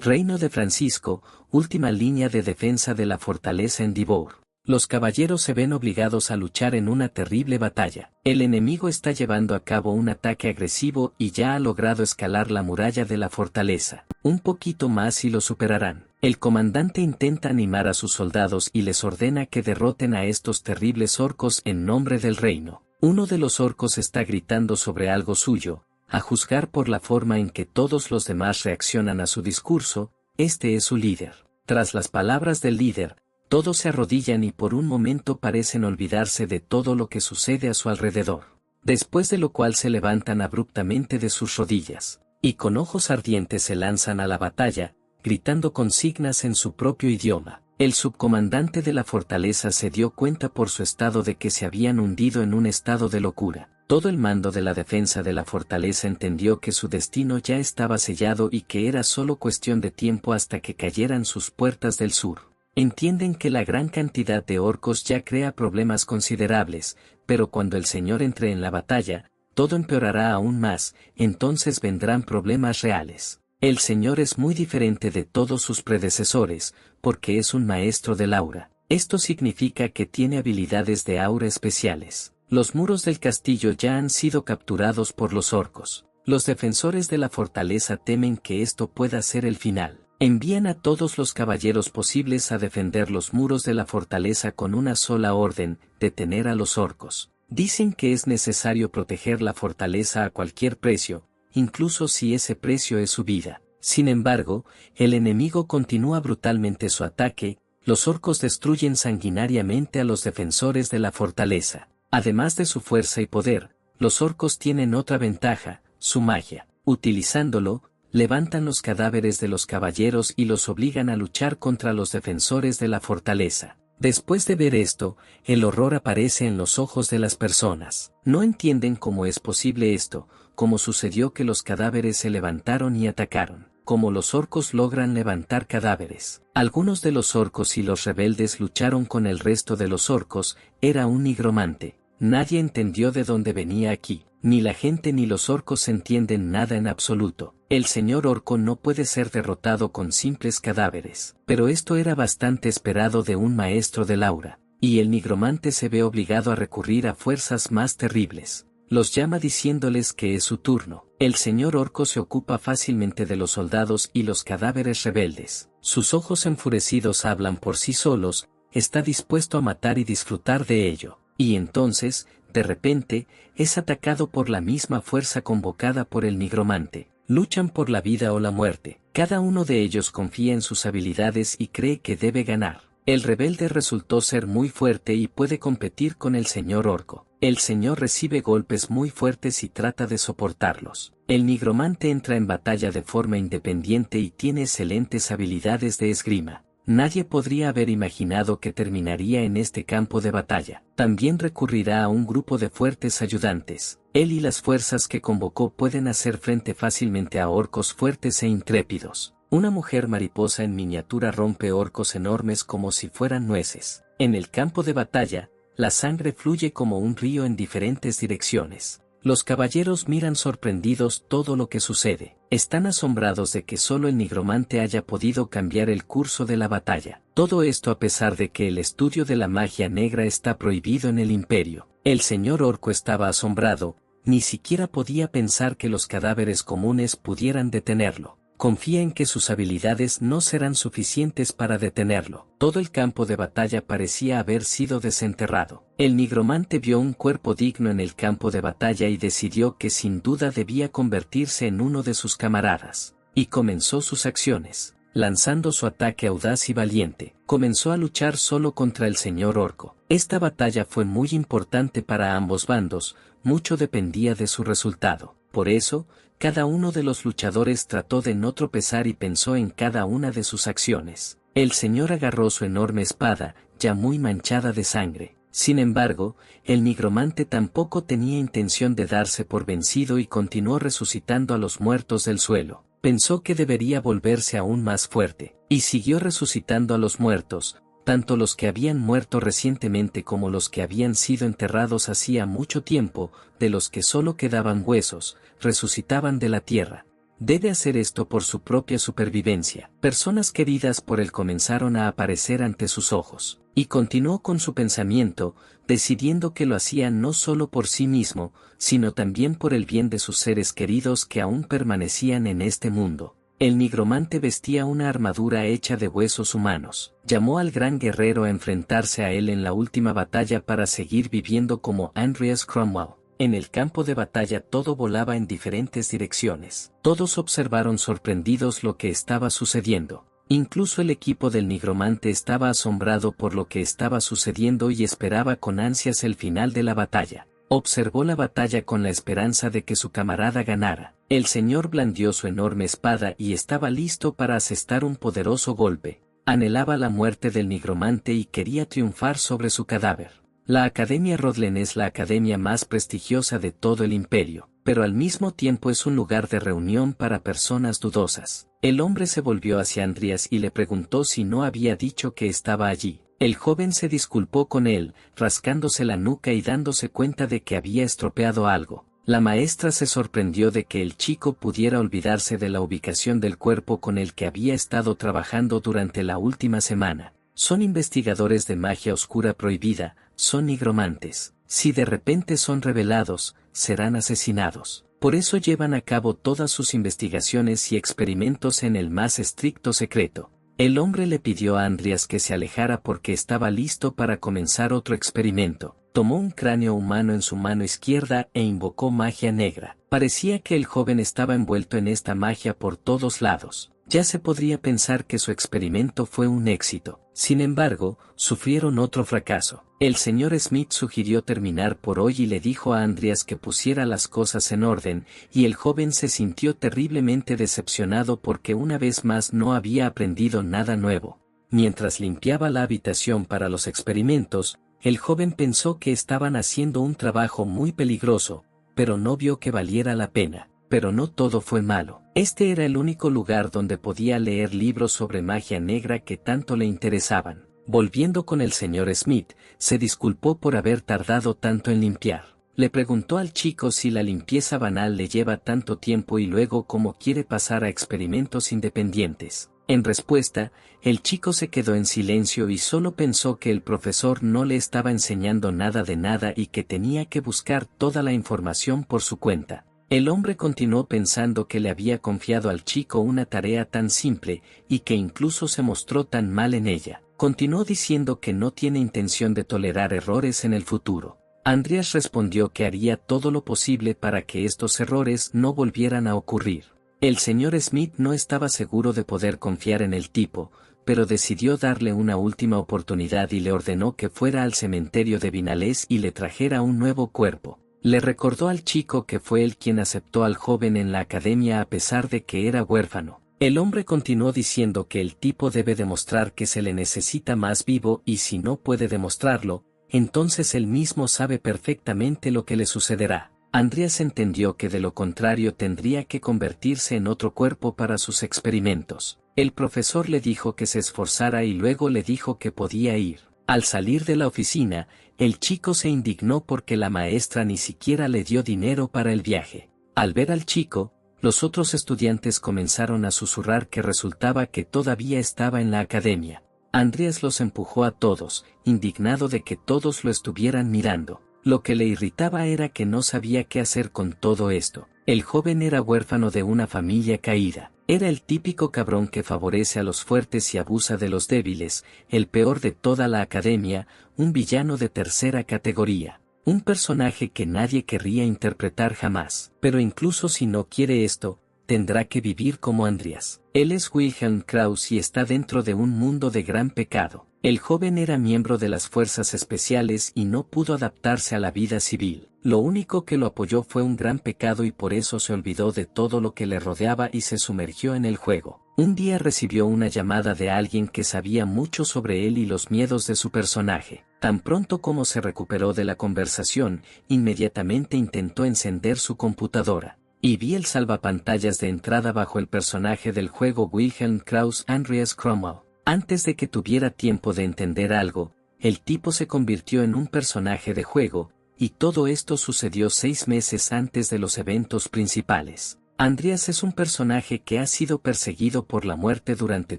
Reino de Francisco, última línea de defensa de la fortaleza en Dibor. Los caballeros se ven obligados a luchar en una terrible batalla. El enemigo está llevando a cabo un ataque agresivo y ya ha logrado escalar la muralla de la fortaleza. Un poquito más y lo superarán. El comandante intenta animar a sus soldados y les ordena que derroten a estos terribles orcos en nombre del reino. Uno de los orcos está gritando sobre algo suyo, a juzgar por la forma en que todos los demás reaccionan a su discurso, este es su líder. Tras las palabras del líder, todos se arrodillan y por un momento parecen olvidarse de todo lo que sucede a su alrededor. Después de lo cual se levantan abruptamente de sus rodillas, y con ojos ardientes se lanzan a la batalla, gritando consignas en su propio idioma. El subcomandante de la fortaleza se dio cuenta por su estado de que se habían hundido en un estado de locura. Todo el mando de la defensa de la fortaleza entendió que su destino ya estaba sellado y que era solo cuestión de tiempo hasta que cayeran sus puertas del sur. Entienden que la gran cantidad de orcos ya crea problemas considerables, pero cuando el Señor entre en la batalla, todo empeorará aún más, entonces vendrán problemas reales. El Señor es muy diferente de todos sus predecesores, porque es un maestro del aura. Esto significa que tiene habilidades de aura especiales. Los muros del castillo ya han sido capturados por los orcos. Los defensores de la fortaleza temen que esto pueda ser el final. Envían a todos los caballeros posibles a defender los muros de la fortaleza con una sola orden: detener a los orcos. Dicen que es necesario proteger la fortaleza a cualquier precio, incluso si ese precio es su vida. Sin embargo, el enemigo continúa brutalmente su ataque, los orcos destruyen sanguinariamente a los defensores de la fortaleza. Además de su fuerza y poder, los orcos tienen otra ventaja, su magia. Utilizándolo, levantan los cadáveres de los caballeros y los obligan a luchar contra los defensores de la fortaleza. Después de ver esto, el horror aparece en los ojos de las personas. No entienden cómo es posible esto, cómo sucedió que los cadáveres se levantaron y atacaron, cómo los orcos logran levantar cadáveres. Algunos de los orcos y los rebeldes lucharon con el resto de los orcos, era un nigromante. Nadie entendió de dónde venía aquí, ni la gente ni los orcos entienden nada en absoluto. El señor orco no puede ser derrotado con simples cadáveres, pero esto era bastante esperado de un maestro del aura, y el nigromante se ve obligado a recurrir a fuerzas más terribles. Los llama diciéndoles que es su turno. El señor orco se ocupa fácilmente de los soldados y los cadáveres rebeldes. Sus ojos enfurecidos hablan por sí solos, está dispuesto a matar y disfrutar de ello. Y entonces, de repente, es atacado por la misma fuerza convocada por el nigromante. Luchan por la vida o la muerte. Cada uno de ellos confía en sus habilidades y cree que debe ganar. El rebelde resultó ser muy fuerte y puede competir con el señor orco. El señor recibe golpes muy fuertes y trata de soportarlos. El nigromante entra en batalla de forma independiente y tiene excelentes habilidades de esgrima. Nadie podría haber imaginado que terminaría en este campo de batalla. También recurrirá a un grupo de fuertes ayudantes. Él y las fuerzas que convocó pueden hacer frente fácilmente a orcos fuertes e intrépidos. Una mujer mariposa en miniatura rompe orcos enormes como si fueran nueces. En el campo de batalla, la sangre fluye como un río en diferentes direcciones. Los caballeros miran sorprendidos todo lo que sucede. Están asombrados de que solo el nigromante haya podido cambiar el curso de la batalla. Todo esto a pesar de que el estudio de la magia negra está prohibido en el imperio. El señor orco estaba asombrado, ni siquiera podía pensar que los cadáveres comunes pudieran detenerlo. Confía en que sus habilidades no serán suficientes para detenerlo. Todo el campo de batalla parecía haber sido desenterrado. El nigromante vio un cuerpo digno en el campo de batalla y decidió que sin duda debía convertirse en uno de sus camaradas. Y comenzó sus acciones. Lanzando su ataque audaz y valiente, comenzó a luchar solo contra el señor orco. Esta batalla fue muy importante para ambos bandos, mucho dependía de su resultado. Por eso, cada uno de los luchadores trató de no tropezar y pensó en cada una de sus acciones. El señor agarró su enorme espada, ya muy manchada de sangre. Sin embargo, el nigromante tampoco tenía intención de darse por vencido y continuó resucitando a los muertos del suelo. Pensó que debería volverse aún más fuerte, y siguió resucitando a los muertos, tanto los que habían muerto recientemente como los que habían sido enterrados hacía mucho tiempo, de los que solo quedaban huesos, resucitaban de la tierra. Debe hacer esto por su propia supervivencia. Personas queridas por él comenzaron a aparecer ante sus ojos. Y continuó con su pensamiento, decidiendo que lo hacía no solo por sí mismo, sino también por el bien de sus seres queridos que aún permanecían en este mundo. El nigromante vestía una armadura hecha de huesos humanos. Llamó al gran guerrero a enfrentarse a él en la última batalla para seguir viviendo como Andreas Cromwell. En el campo de batalla todo volaba en diferentes direcciones. Todos observaron sorprendidos lo que estaba sucediendo. Incluso el equipo del nigromante estaba asombrado por lo que estaba sucediendo y esperaba con ansias el final de la batalla. Observó la batalla con la esperanza de que su camarada ganara. El señor blandió su enorme espada y estaba listo para asestar un poderoso golpe. Anhelaba la muerte del nigromante y quería triunfar sobre su cadáver. La Academia Rodlen es la academia más prestigiosa de todo el imperio, pero al mismo tiempo es un lugar de reunión para personas dudosas. El hombre se volvió hacia Andreas y le preguntó si no había dicho que estaba allí. El joven se disculpó con él, rascándose la nuca y dándose cuenta de que había estropeado algo. La maestra se sorprendió de que el chico pudiera olvidarse de la ubicación del cuerpo con el que había estado trabajando durante la última semana. Son investigadores de magia oscura prohibida, son nigromantes. Si de repente son revelados, serán asesinados. Por eso llevan a cabo todas sus investigaciones y experimentos en el más estricto secreto. El hombre le pidió a Andreas que se alejara porque estaba listo para comenzar otro experimento. Tomó un cráneo humano en su mano izquierda e invocó magia negra. Parecía que el joven estaba envuelto en esta magia por todos lados. Ya se podría pensar que su experimento fue un éxito. Sin embargo, sufrieron otro fracaso. El señor Smith sugirió terminar por hoy y le dijo a Andreas que pusiera las cosas en orden, y el joven se sintió terriblemente decepcionado porque una vez más no había aprendido nada nuevo. Mientras limpiaba la habitación para los experimentos, el joven pensó que estaban haciendo un trabajo muy peligroso, pero no vio que valiera la pena. Pero no todo fue malo. Este era el único lugar donde podía leer libros sobre magia negra que tanto le interesaban. Volviendo con el señor Smith, se disculpó por haber tardado tanto en limpiar. Le preguntó al chico si la limpieza banal le lleva tanto tiempo y luego cómo quiere pasar a experimentos independientes. En respuesta, el chico se quedó en silencio y solo pensó que el profesor no le estaba enseñando nada de nada y que tenía que buscar toda la información por su cuenta. El hombre continuó pensando que le había confiado al chico una tarea tan simple, y que incluso se mostró tan mal en ella. Continuó diciendo que no tiene intención de tolerar errores en el futuro. Andreas respondió que haría todo lo posible para que estos errores no volvieran a ocurrir. El señor Smith no estaba seguro de poder confiar en el tipo, pero decidió darle una última oportunidad y le ordenó que fuera al cementerio de Vinales y le trajera un nuevo cuerpo. Le recordó al chico que fue él quien aceptó al joven en la academia a pesar de que era huérfano. El hombre continuó diciendo que el tipo debe demostrar que se le necesita más vivo y si no puede demostrarlo, entonces él mismo sabe perfectamente lo que le sucederá. Andreas entendió que de lo contrario tendría que convertirse en otro cuerpo para sus experimentos. El profesor le dijo que se esforzara y luego le dijo que podía ir. Al salir de la oficina, el chico se indignó porque la maestra ni siquiera le dio dinero para el viaje. Al ver al chico, los otros estudiantes comenzaron a susurrar que resultaba que todavía estaba en la academia. Andreas los empujó a todos, indignado de que todos lo estuvieran mirando. Lo que le irritaba era que no sabía qué hacer con todo esto. El joven era huérfano de una familia caída. Era el típico cabrón que favorece a los fuertes y abusa de los débiles, el peor de toda la academia, un villano de tercera categoría. Un personaje que nadie querría interpretar jamás. Pero incluso si no quiere esto, tendrá que vivir como Andreas. Él es Wilhelm Krauss y está dentro de un mundo de gran pecado. El joven era miembro de las fuerzas especiales y no pudo adaptarse a la vida civil. Lo único que lo apoyó fue un gran pecado y por eso se olvidó de todo lo que le rodeaba y se sumergió en el juego. Un día recibió una llamada de alguien que sabía mucho sobre él y los miedos de su personaje. Tan pronto como se recuperó de la conversación, inmediatamente intentó encender su computadora. Y vi el salvapantallas de entrada bajo el personaje del juego Wilhelm Krauss Andreas Cromwell. Antes de que tuviera tiempo de entender algo, el tipo se convirtió en un personaje de juego, y todo esto sucedió 6 meses antes de los eventos principales. Andreas es un personaje que ha sido perseguido por la muerte durante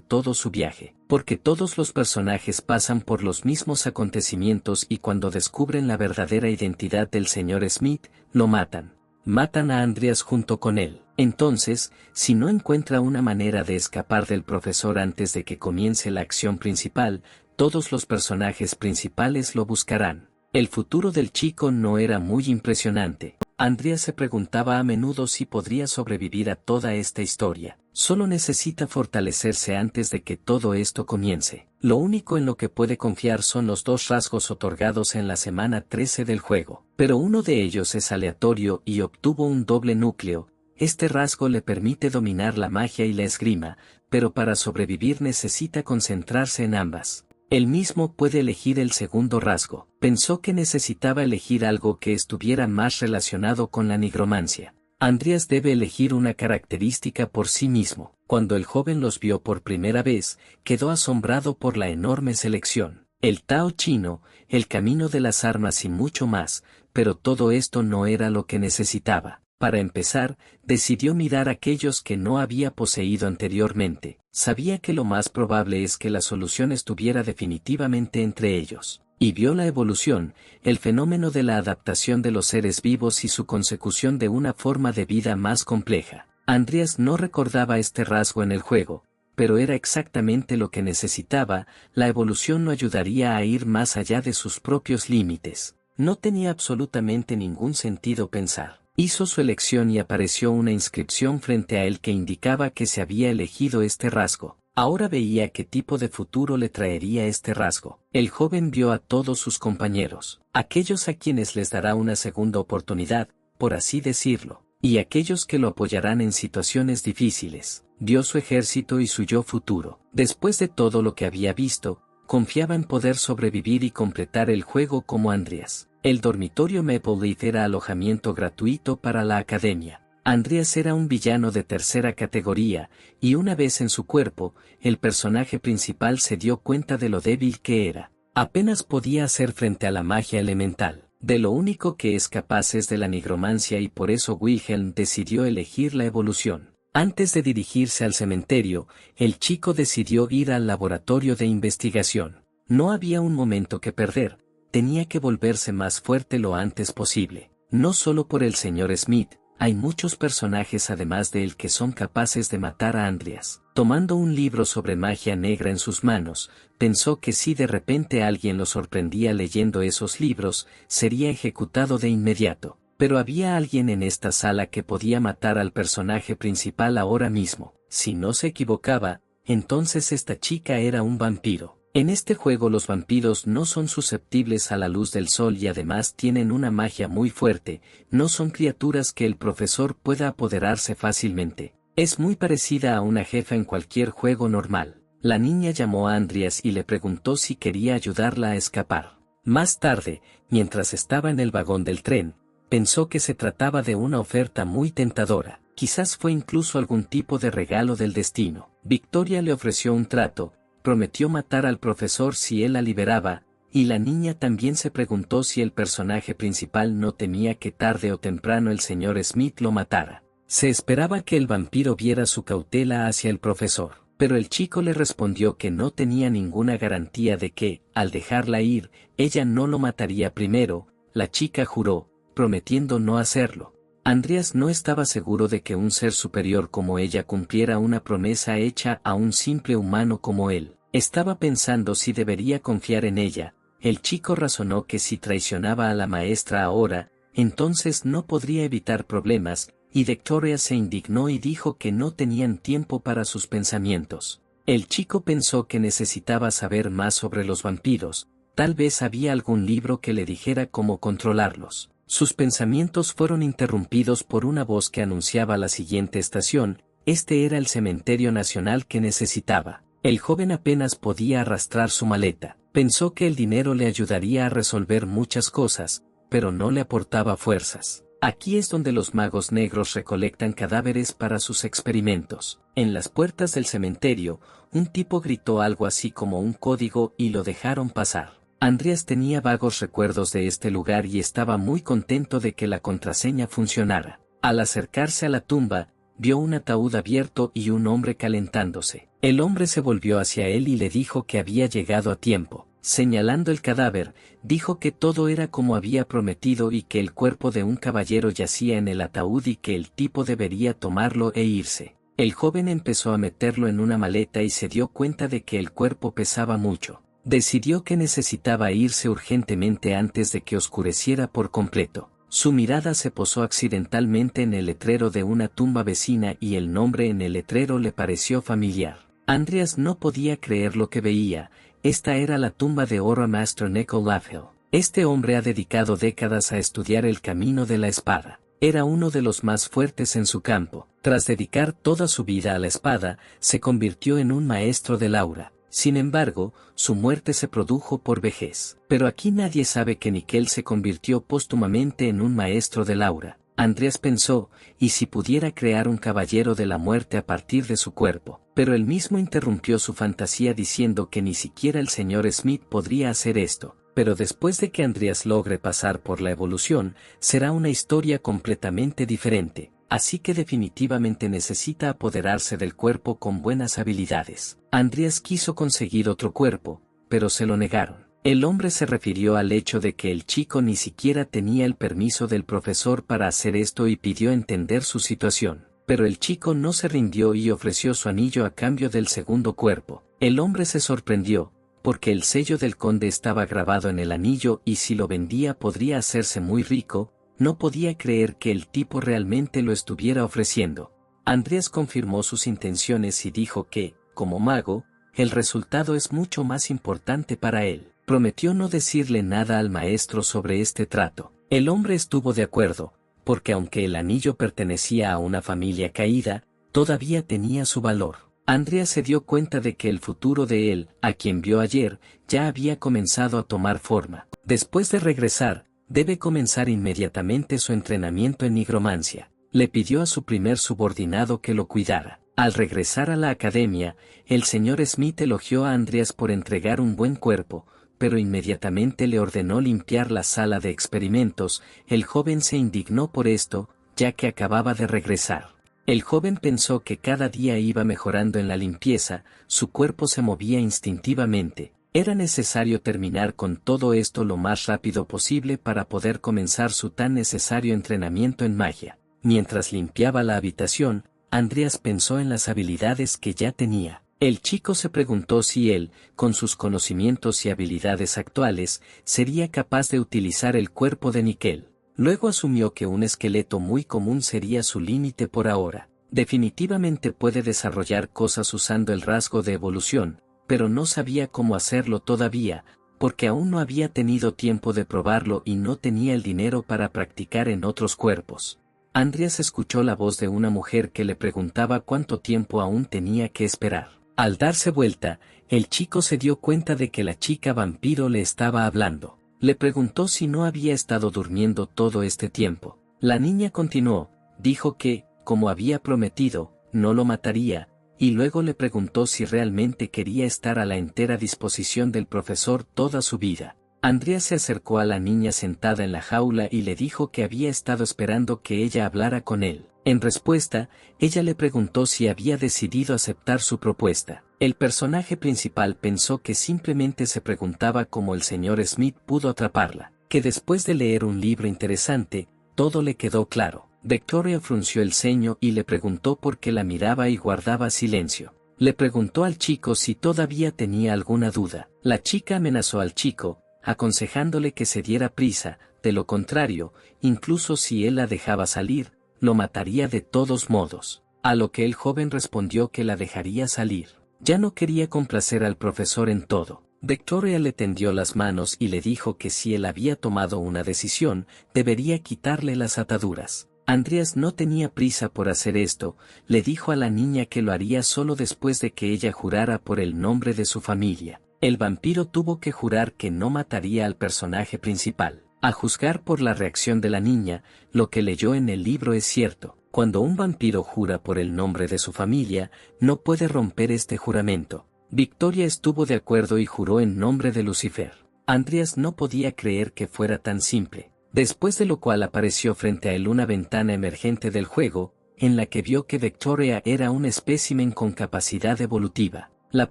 todo su viaje, porque todos los personajes pasan por los mismos acontecimientos y cuando descubren la verdadera identidad del señor Smith, lo matan. Matan a Andreas junto con él. Entonces, si no encuentra una manera de escapar del profesor antes de que comience la acción principal, todos los personajes principales lo buscarán. El futuro del chico no era muy impresionante. Andreas se preguntaba a menudo si podría sobrevivir a toda esta historia. Solo necesita fortalecerse antes de que todo esto comience. Lo único en lo que puede confiar son los 2 rasgos otorgados en la semana 13 del juego. Pero uno de ellos es aleatorio y obtuvo un doble núcleo. Este rasgo le permite dominar la magia y la esgrima, pero para sobrevivir necesita concentrarse en ambas. Él mismo puede elegir el segundo rasgo. Pensó que necesitaba elegir algo que estuviera más relacionado con la nigromancia. Andreas debe elegir una característica por sí mismo. Cuando el joven los vio por primera vez, quedó asombrado por la enorme selección. El Tao chino, el camino de las armas y mucho más, pero todo esto no era lo que necesitaba. Para empezar, decidió mirar aquellos que no había poseído anteriormente. Sabía que lo más probable es que la solución estuviera definitivamente entre ellos. Y vio la evolución, el fenómeno de la adaptación de los seres vivos y su consecución de una forma de vida más compleja. Andreas no recordaba este rasgo en el juego, pero era exactamente lo que necesitaba. La evolución no ayudaría a ir más allá de sus propios límites. No tenía absolutamente ningún sentido pensar. Hizo su elección y apareció una inscripción frente a él que indicaba que se había elegido este rasgo. Ahora veía qué tipo de futuro le traería este rasgo. El joven vio a todos sus compañeros, aquellos a quienes les dará una segunda oportunidad, por así decirlo, y aquellos que lo apoyarán en situaciones difíciles. Vio su ejército y su yo futuro. Después de todo lo que había visto, confiaba en poder sobrevivir y completar el juego como Andreas. El dormitorio Maple Leaf era alojamiento gratuito para la academia. Andreas era un villano de tercera categoría, y una vez en su cuerpo, el personaje principal se dio cuenta de lo débil que era. Apenas podía hacer frente a la magia elemental. De lo único que es capaz es de la nigromancia y por eso Wilhelm decidió elegir la evolución. Antes de dirigirse al cementerio, el chico decidió ir al laboratorio de investigación. No había un momento que perder. Tenía que volverse más fuerte lo antes posible. No solo por el señor Smith, hay muchos personajes además de él que son capaces de matar a Andreas. Tomando un libro sobre magia negra en sus manos, pensó que si de repente alguien lo sorprendía leyendo esos libros, sería ejecutado de inmediato. Pero había alguien en esta sala que podía matar al personaje principal ahora mismo. Si no se equivocaba, entonces esta chica era un vampiro. En este juego los vampiros no son susceptibles a la luz del sol y además tienen una magia muy fuerte, no son criaturas que el profesor pueda apoderarse fácilmente. Es muy parecida a una jefa en cualquier juego normal. La niña llamó a Andreas y le preguntó si quería ayudarla a escapar. Más tarde, mientras estaba en el vagón del tren, pensó que se trataba de una oferta muy tentadora. Quizás fue incluso algún tipo de regalo del destino. Victoria le ofreció un trato. Prometió matar al profesor si él la liberaba, y la niña también se preguntó si el personaje principal no temía que tarde o temprano el señor Smith lo matara. Se esperaba que el vampiro viera su cautela hacia el profesor, pero el chico le respondió que no tenía ninguna garantía de que, al dejarla ir, ella no lo mataría primero. La chica juró, prometiendo no hacerlo. Andreas no estaba seguro de que un ser superior como ella cumpliera una promesa hecha a un simple humano como él. Estaba pensando si debería confiar en ella. El chico razonó que si traicionaba a la maestra ahora, entonces no podría evitar problemas, y Victoria se indignó y dijo que no tenían tiempo para sus pensamientos. El chico pensó que necesitaba saber más sobre los vampiros, tal vez había algún libro que le dijera cómo controlarlos. Sus pensamientos fueron interrumpidos por una voz que anunciaba la siguiente estación. Este era el cementerio nacional que necesitaba. El joven apenas podía arrastrar su maleta. Pensó que el dinero le ayudaría a resolver muchas cosas, pero no le aportaba fuerzas. Aquí es donde los magos negros recolectan cadáveres para sus experimentos. En las puertas del cementerio, un tipo gritó algo así como un código y lo dejaron pasar. Andreas tenía vagos recuerdos de este lugar y estaba muy contento de que la contraseña funcionara. Al acercarse a la tumba, vio un ataúd abierto y un hombre calentándose. El hombre se volvió hacia él y le dijo que había llegado a tiempo. Señalando el cadáver, dijo que todo era como había prometido y que el cuerpo de un caballero yacía en el ataúd y que el tipo debería tomarlo e irse. El joven empezó a meterlo en una maleta y se dio cuenta de que el cuerpo pesaba mucho. Decidió que necesitaba irse urgentemente antes de que oscureciera por completo. Su mirada se posó accidentalmente en el letrero de una tumba vecina y el nombre en el letrero le pareció familiar. Andreas no podía creer lo que veía. Esta era la tumba de Ora Master Neko Lafhill. Este hombre ha dedicado décadas a estudiar el camino de la espada. Era uno de los más fuertes en su campo. Tras dedicar toda su vida a la espada, se convirtió en un maestro del aura. Sin embargo, su muerte se produjo por vejez. Pero aquí nadie sabe que Nickel se convirtió póstumamente en un maestro del aura. Andreas pensó, ¿y si pudiera crear un caballero de la muerte a partir de su cuerpo? Pero él mismo interrumpió su fantasía diciendo que ni siquiera el señor Smith podría hacer esto. Pero después de que Andreas logre pasar por la evolución, será una historia completamente diferente. Así que definitivamente necesita apoderarse del cuerpo con buenas habilidades. Andreas quiso conseguir otro cuerpo, pero se lo negaron. El hombre se refirió al hecho de que el chico ni siquiera tenía el permiso del profesor para hacer esto y pidió entender su situación. Pero el chico no se rindió y ofreció su anillo a cambio del segundo cuerpo. El hombre se sorprendió, porque el sello del conde estaba grabado en el anillo y si lo vendía podría hacerse muy rico. No podía creer que el tipo realmente lo estuviera ofreciendo. Andreas confirmó sus intenciones y dijo que, como mago, el resultado es mucho más importante para él. Prometió no decirle nada al maestro sobre este trato. El hombre estuvo de acuerdo, porque aunque el anillo pertenecía a una familia caída, todavía tenía su valor. Andreas se dio cuenta de que el futuro de él, a quien vio ayer, ya había comenzado a tomar forma. Después de regresar, debe comenzar inmediatamente su entrenamiento en nigromancia. Le pidió a su primer subordinado que lo cuidara. Al regresar a la academia, el señor Smith elogió a Andreas por entregar un buen cuerpo, pero inmediatamente le ordenó limpiar la sala de experimentos. El joven se indignó por esto, ya que acababa de regresar. El joven pensó que cada día iba mejorando en la limpieza, su cuerpo se movía instintivamente. Era necesario terminar con todo esto lo más rápido posible para poder comenzar su tan necesario entrenamiento en magia. Mientras limpiaba la habitación, Andreas pensó en las habilidades que ya tenía. El chico se preguntó si él, con sus conocimientos y habilidades actuales, sería capaz de utilizar el cuerpo de Nickel. Luego asumió que un esqueleto muy común sería su límite por ahora. Definitivamente puede desarrollar cosas usando el rasgo de evolución, pero no sabía cómo hacerlo todavía, porque aún no había tenido tiempo de probarlo y no tenía el dinero para practicar en otros cuerpos. Andreas escuchó la voz de una mujer que le preguntaba cuánto tiempo aún tenía que esperar. Al darse vuelta, el chico se dio cuenta de que la chica vampiro le estaba hablando. Le preguntó si no había estado durmiendo todo este tiempo. La niña continuó, dijo que, como había prometido, no lo mataría, y luego le preguntó si realmente quería estar a la entera disposición del profesor toda su vida. Andreas se acercó a la niña sentada en la jaula y le dijo que había estado esperando que ella hablara con él. En respuesta, ella le preguntó si había decidido aceptar su propuesta. El personaje principal pensó que simplemente se preguntaba cómo el señor Smith pudo atraparla, que después de leer un libro interesante, todo le quedó claro. Victoria frunció el ceño y le preguntó por qué la miraba y guardaba silencio. Le preguntó al chico si todavía tenía alguna duda. La chica amenazó al chico, aconsejándole que se diera prisa, de lo contrario, incluso si él la dejaba salir, lo mataría de todos modos. A lo que el joven respondió que la dejaría salir. Ya no quería complacer al profesor en todo. Victoria le tendió las manos y le dijo que si él había tomado una decisión, debería quitarle las ataduras. Andreas no tenía prisa por hacer esto, le dijo a la niña que lo haría solo después de que ella jurara por el nombre de su familia. El vampiro tuvo que jurar que no mataría al personaje principal. A juzgar por la reacción de la niña, lo que leyó en el libro es cierto. Cuando un vampiro jura por el nombre de su familia, no puede romper este juramento. Victoria estuvo de acuerdo y juró en nombre de Lucifer. Andreas no podía creer que fuera tan simple. Después de lo cual apareció frente a él una ventana emergente del juego, en la que vio que Victoria era un espécimen con capacidad evolutiva. La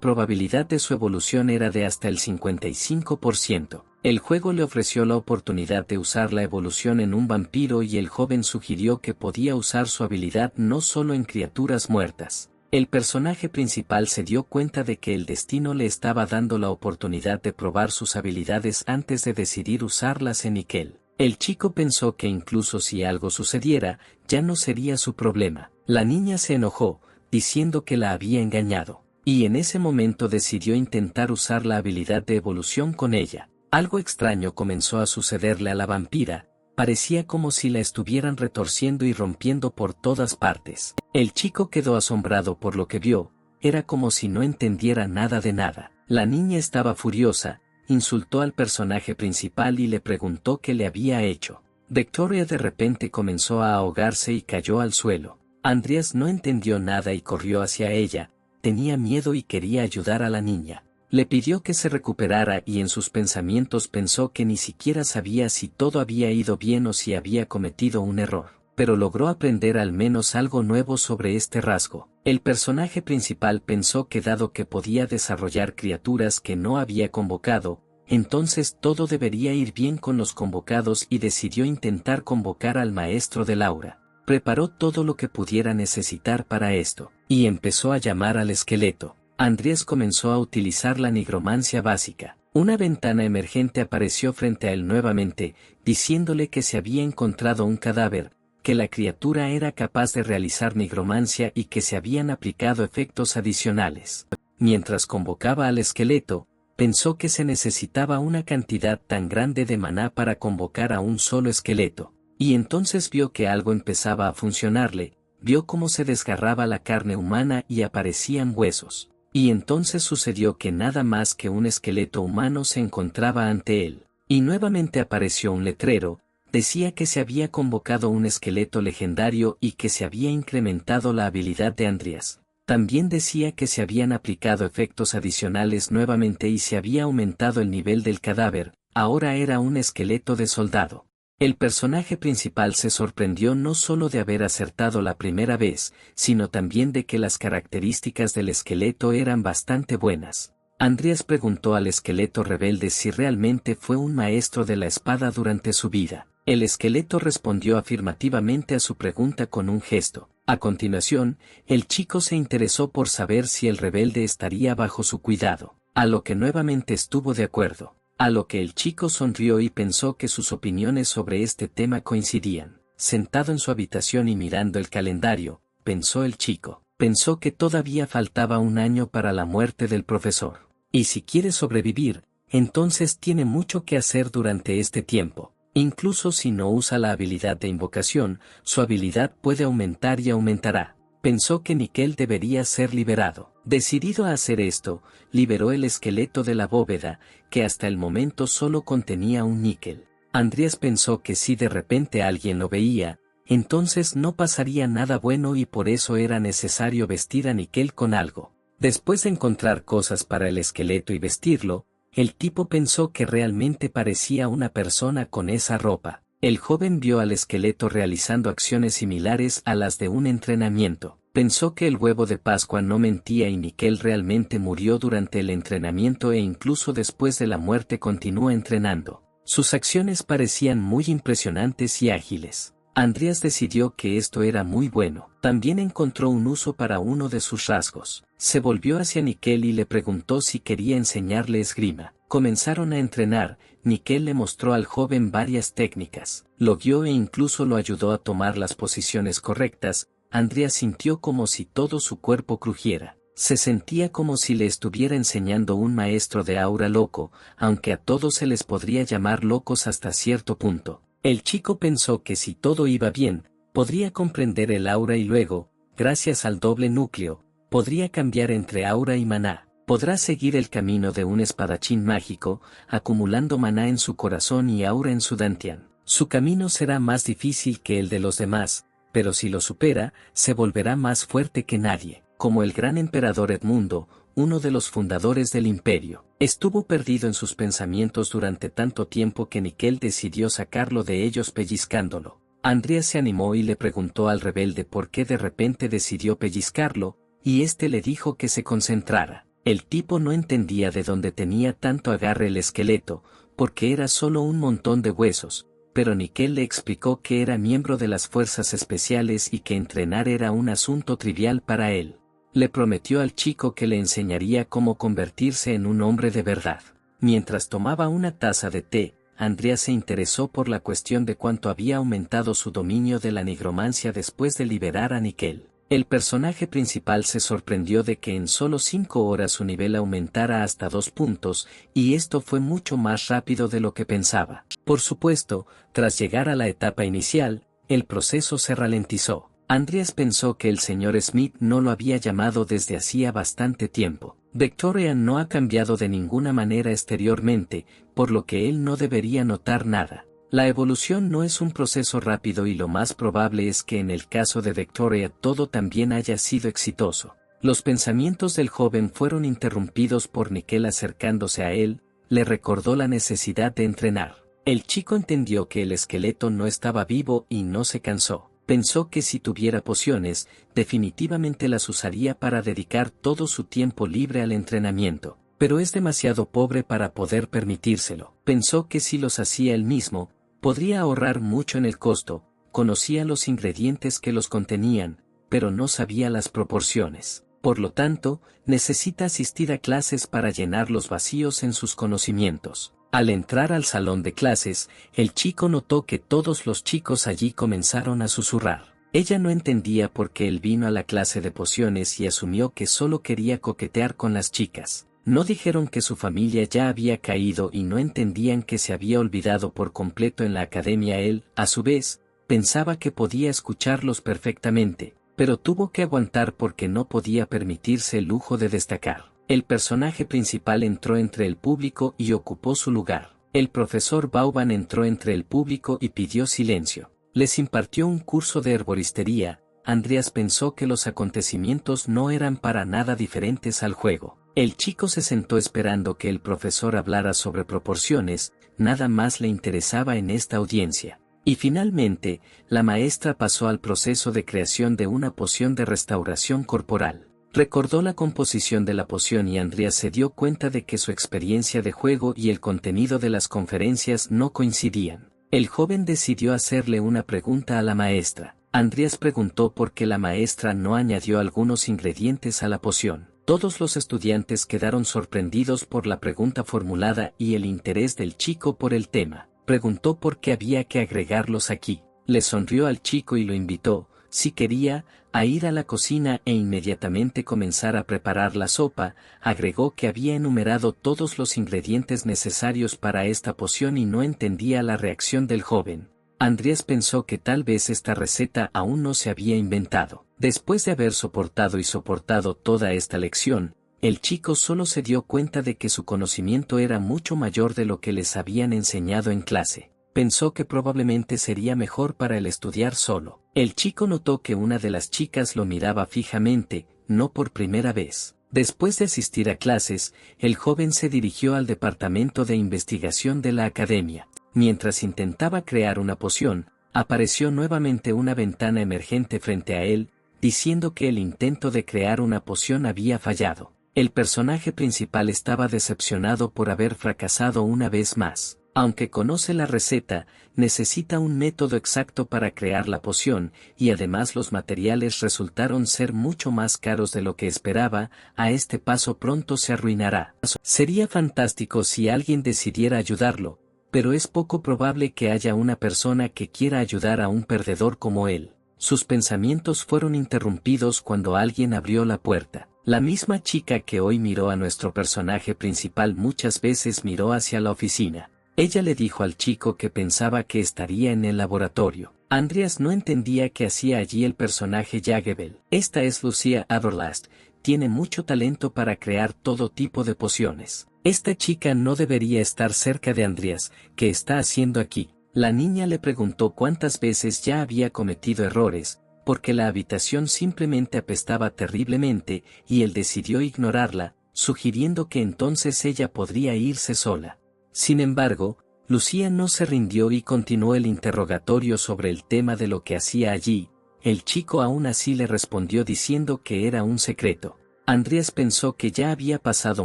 probabilidad de su evolución era de hasta el 55%. El juego le ofreció la oportunidad de usar la evolución en un vampiro y el joven sugirió que podía usar su habilidad no solo en criaturas muertas. El personaje principal se dio cuenta de que el destino le estaba dando la oportunidad de probar sus habilidades antes de decidir usarlas en Nickel. El chico pensó que incluso si algo sucediera, ya no sería su problema. La niña se enojó, diciendo que la había engañado. Y en ese momento decidió intentar usar la habilidad de evolución con ella. Algo extraño comenzó a sucederle a la vampira, parecía como si la estuvieran retorciendo y rompiendo por todas partes. El chico quedó asombrado por lo que vio, era como si no entendiera nada de nada. La niña estaba furiosa, insultó al personaje principal y le preguntó qué le había hecho. Victoria de repente comenzó a ahogarse y cayó al suelo. Andreas no entendió nada y corrió hacia ella. Tenía miedo y quería ayudar a la niña. Le pidió que se recuperara y en sus pensamientos pensó que ni siquiera sabía si todo había ido bien o si había cometido un error. Pero logró aprender al menos algo nuevo sobre este rasgo. El personaje principal pensó que dado que podía desarrollar criaturas que no había convocado, entonces todo debería ir bien con los convocados y decidió intentar convocar al maestro del aura. Preparó todo lo que pudiera necesitar para esto, y empezó a llamar al esqueleto. Andrés comenzó a utilizar la nigromancia básica. Una ventana emergente apareció frente a él nuevamente, diciéndole que se había encontrado un cadáver, que la criatura era capaz de realizar nigromancia y que se habían aplicado efectos adicionales. Mientras convocaba al esqueleto, pensó que se necesitaba una cantidad tan grande de maná para convocar a un solo esqueleto. Y entonces vio que algo empezaba a funcionarle, vio cómo se desgarraba la carne humana y aparecían huesos. Y entonces sucedió que nada más que un esqueleto humano se encontraba ante él. Y nuevamente apareció un letrero, decía que se había convocado un esqueleto legendario y que se había incrementado la habilidad de Andreas. También decía que se habían aplicado efectos adicionales nuevamente y se había aumentado el nivel del cadáver, ahora era un esqueleto de soldado. El personaje principal se sorprendió no solo de haber acertado la primera vez, sino también de que las características del esqueleto eran bastante buenas. Andreas preguntó al esqueleto rebelde si realmente fue un maestro de la espada durante su vida. El esqueleto respondió afirmativamente a su pregunta con un gesto. A continuación, el chico se interesó por saber si el rebelde estaría bajo su cuidado, a lo que nuevamente estuvo de acuerdo. A lo que el chico sonrió y pensó que sus opiniones sobre este tema coincidían. Sentado en su habitación y mirando el calendario, pensó el chico. Pensó que todavía faltaba un año para la muerte del profesor. Y si quiere sobrevivir, entonces tiene mucho que hacer durante este tiempo. Incluso si no usa la habilidad de invocación, su habilidad puede aumentar y aumentará. Pensó que Nickel debería ser liberado. Decidido a hacer esto, liberó el esqueleto de la bóveda, que hasta el momento solo contenía un níquel. Andreas pensó que si de repente alguien lo veía, entonces no pasaría nada bueno y por eso era necesario vestir a Nickel con algo. Después de encontrar cosas para el esqueleto y vestirlo, el tipo pensó que realmente parecía una persona con esa ropa. El joven vio al esqueleto realizando acciones similares a las de un entrenamiento. Pensó que el huevo de Pascua no mentía y Nickel realmente murió durante el entrenamiento e incluso después de la muerte continuó entrenando. Sus acciones parecían muy impresionantes y ágiles. Andreas decidió que esto era muy bueno. También encontró un uso para uno de sus rasgos. Se volvió hacia Nickel y le preguntó si quería enseñarle esgrima. Comenzaron a entrenar. Nickel le mostró al joven varias técnicas, lo guió e incluso lo ayudó a tomar las posiciones correctas. Andreas sintió como si todo su cuerpo crujiera. Se sentía como si le estuviera enseñando un maestro de aura loco, aunque a todos se les podría llamar locos hasta cierto punto. El chico pensó que si todo iba bien, podría comprender el aura y luego, gracias al doble núcleo, podría cambiar entre aura y maná. Podrá seguir el camino de un espadachín mágico, acumulando maná en su corazón y aura en su dantian. Su camino será más difícil que el de los demás, pero si lo supera, se volverá más fuerte que nadie. Como el gran emperador Edmundo, uno de los fundadores del imperio, estuvo perdido en sus pensamientos durante tanto tiempo que Nickel decidió sacarlo de ellos pellizcándolo. Andreas se animó y le preguntó al rebelde por qué de repente decidió pellizcarlo, y este le dijo que se concentrara. El tipo no entendía de dónde tenía tanto agarre el esqueleto, porque era solo un montón de huesos, pero Nickel le explicó que era miembro de las fuerzas especiales y que entrenar era un asunto trivial para él. Le prometió al chico que le enseñaría cómo convertirse en un hombre de verdad. Mientras tomaba una taza de té, Andreas se interesó por la cuestión de cuánto había aumentado su dominio de la nigromancia después de liberar a Nickel. El personaje principal se sorprendió de que en solo 5 horas su nivel aumentara hasta 2 puntos, y esto fue mucho más rápido de lo que pensaba. Por supuesto, tras llegar a la etapa inicial, el proceso se ralentizó. Andreas pensó que el señor Smith no lo había llamado desde hacía bastante tiempo. Victoria no ha cambiado de ninguna manera exteriormente, por lo que él no debería notar nada. La evolución no es un proceso rápido y lo más probable es que en el caso de Victoria todo también haya sido exitoso. Los pensamientos del joven fueron interrumpidos por Nickel acercándose a él, le recordó la necesidad de entrenar. El chico entendió que el esqueleto no estaba vivo y no se cansó. Pensó que si tuviera pociones, definitivamente las usaría para dedicar todo su tiempo libre al entrenamiento, pero es demasiado pobre para poder permitírselo. Pensó que si los hacía él mismo, podría ahorrar mucho en el costo, conocía los ingredientes que los contenían, pero no sabía las proporciones. Por lo tanto, necesita asistir a clases para llenar los vacíos en sus conocimientos. Al entrar al salón de clases, el chico notó que todos los chicos allí comenzaron a susurrar. Ella no entendía por qué él vino a la clase de pociones y asumió que solo quería coquetear con las chicas. No dijeron que su familia ya había caído y no entendían que se había olvidado por completo en la academia. Él, a su vez, pensaba que podía escucharlos perfectamente, pero tuvo que aguantar porque no podía permitirse el lujo de destacar. El personaje principal entró entre el público y ocupó su lugar. El profesor Vauban entró entre el público y pidió silencio. Les impartió un curso de herboristería. Andreas pensó que los acontecimientos no eran para nada diferentes al juego. El chico se sentó esperando que el profesor hablara sobre proporciones, nada más le interesaba en esta audiencia. Y finalmente, la maestra pasó al proceso de creación de una poción de restauración corporal. Recordó la composición de la poción y Andreas se dio cuenta de que su experiencia de juego y el contenido de las conferencias no coincidían. El joven decidió hacerle una pregunta a la maestra. Andreas preguntó por qué la maestra no añadió algunos ingredientes a la poción. Todos los estudiantes quedaron sorprendidos por la pregunta formulada y el interés del chico por el tema. Preguntó por qué había que agregarlos aquí. Le sonrió al chico y lo invitó, si quería, a ir a la cocina e inmediatamente comenzar a preparar la sopa. Agregó que había enumerado todos los ingredientes necesarios para esta poción y no entendía la reacción del joven. Andreas pensó que tal vez esta receta aún no se había inventado. Después de haber soportado toda esta lección, el chico solo se dio cuenta de que su conocimiento era mucho mayor de lo que les habían enseñado en clase. Pensó que probablemente sería mejor para él estudiar solo. El chico notó que una de las chicas lo miraba fijamente, no por primera vez. Después de asistir a clases, el joven se dirigió al departamento de investigación de la academia. Mientras intentaba crear una poción, apareció nuevamente una ventana emergente frente a él, diciendo que el intento de crear una poción había fallado. El personaje principal estaba decepcionado por haber fracasado una vez más. Aunque conoce la receta, necesita un método exacto para crear la poción, y además los materiales resultaron ser mucho más caros de lo que esperaba. A este paso pronto se arruinará. Sería fantástico si alguien decidiera ayudarlo, pero es poco probable que haya una persona que quiera ayudar a un perdedor como él. Sus pensamientos fueron interrumpidos cuando alguien abrió la puerta. La misma chica que hoy miró a nuestro personaje principal muchas veces miró hacia la oficina. Ella le dijo al chico que pensaba que estaría en el laboratorio. Andreas no entendía qué hacía allí el personaje Jaggebel. Esta es Lucia Averlast, tiene mucho talento para crear todo tipo de pociones. Esta chica no debería estar cerca de Andreas. ¿Qué está haciendo aquí? La niña le preguntó cuántas veces ya había cometido errores, porque la habitación simplemente apestaba terriblemente, y él decidió ignorarla, sugiriendo que entonces ella podría irse sola. Sin embargo, Lucía no se rindió y continuó el interrogatorio sobre el tema de lo que hacía allí. El chico aún así le respondió diciendo que era un secreto. Andreas pensó que ya había pasado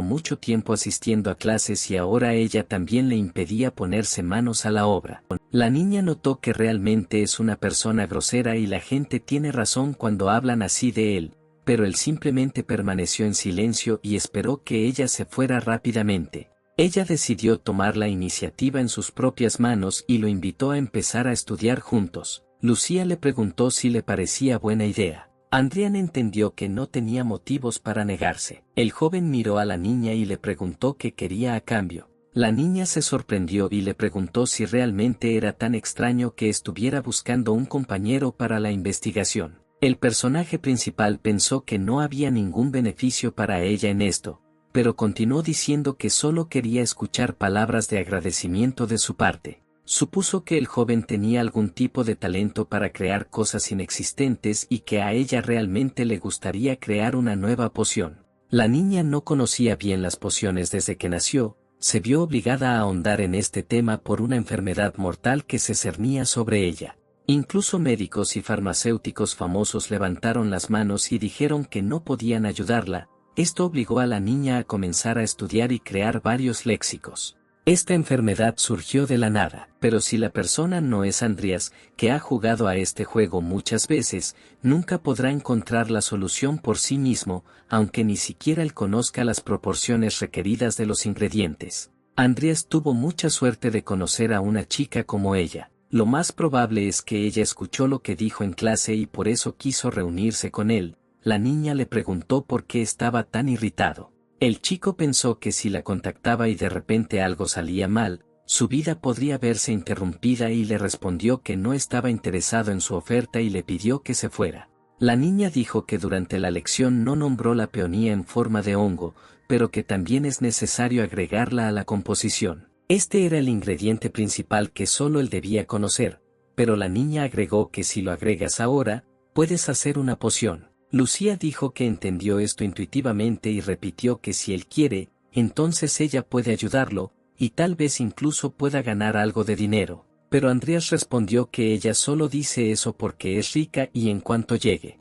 mucho tiempo asistiendo a clases y ahora ella también le impedía ponerse manos a la obra. La niña notó que realmente es una persona grosera y la gente tiene razón cuando hablan así de él, pero él simplemente permaneció en silencio y esperó que ella se fuera rápidamente. Ella decidió tomar la iniciativa en sus propias manos y lo invitó a empezar a estudiar juntos. Lucía le preguntó si le parecía buena idea. Andrián entendió que no tenía motivos para negarse. El joven miró a la niña y le preguntó qué quería a cambio. La niña se sorprendió y le preguntó si realmente era tan extraño que estuviera buscando un compañero para la investigación. El personaje principal pensó que no había ningún beneficio para ella en esto, pero continuó diciendo que solo quería escuchar palabras de agradecimiento de su parte. Supuso que el joven tenía algún tipo de talento para crear cosas inexistentes y que a ella realmente le gustaría crear una nueva poción. La niña no conocía bien las pociones desde que nació, se vio obligada a ahondar en este tema por una enfermedad mortal que se cernía sobre ella. Incluso médicos y farmacéuticos famosos levantaron las manos y dijeron que no podían ayudarla. Esto obligó a la niña a comenzar a estudiar y crear varios léxicos. Esta enfermedad surgió de la nada, pero si la persona no es Andreas, que ha jugado a este juego muchas veces, nunca podrá encontrar la solución por sí mismo, aunque ni siquiera él conozca las proporciones requeridas de los ingredientes. Andreas tuvo mucha suerte de conocer a una chica como ella. Lo más probable es que ella escuchó lo que dijo en clase y por eso quiso reunirse con él. La niña le preguntó por qué estaba tan irritado. El chico pensó que si la contactaba y de repente algo salía mal, su vida podría verse interrumpida y le respondió que no estaba interesado en su oferta y le pidió que se fuera. La niña dijo que durante la lección no nombró la peonía en forma de hongo, pero que también es necesario agregarla a la composición. Este era el ingrediente principal que solo él debía conocer, pero la niña agregó que si lo agregas ahora, puedes hacer una poción. Lucía dijo que entendió esto intuitivamente y repitió que si él quiere, entonces ella puede ayudarlo, y tal vez incluso pueda ganar algo de dinero. Pero Andreas respondió que ella solo dice eso porque es rica y en cuanto llegue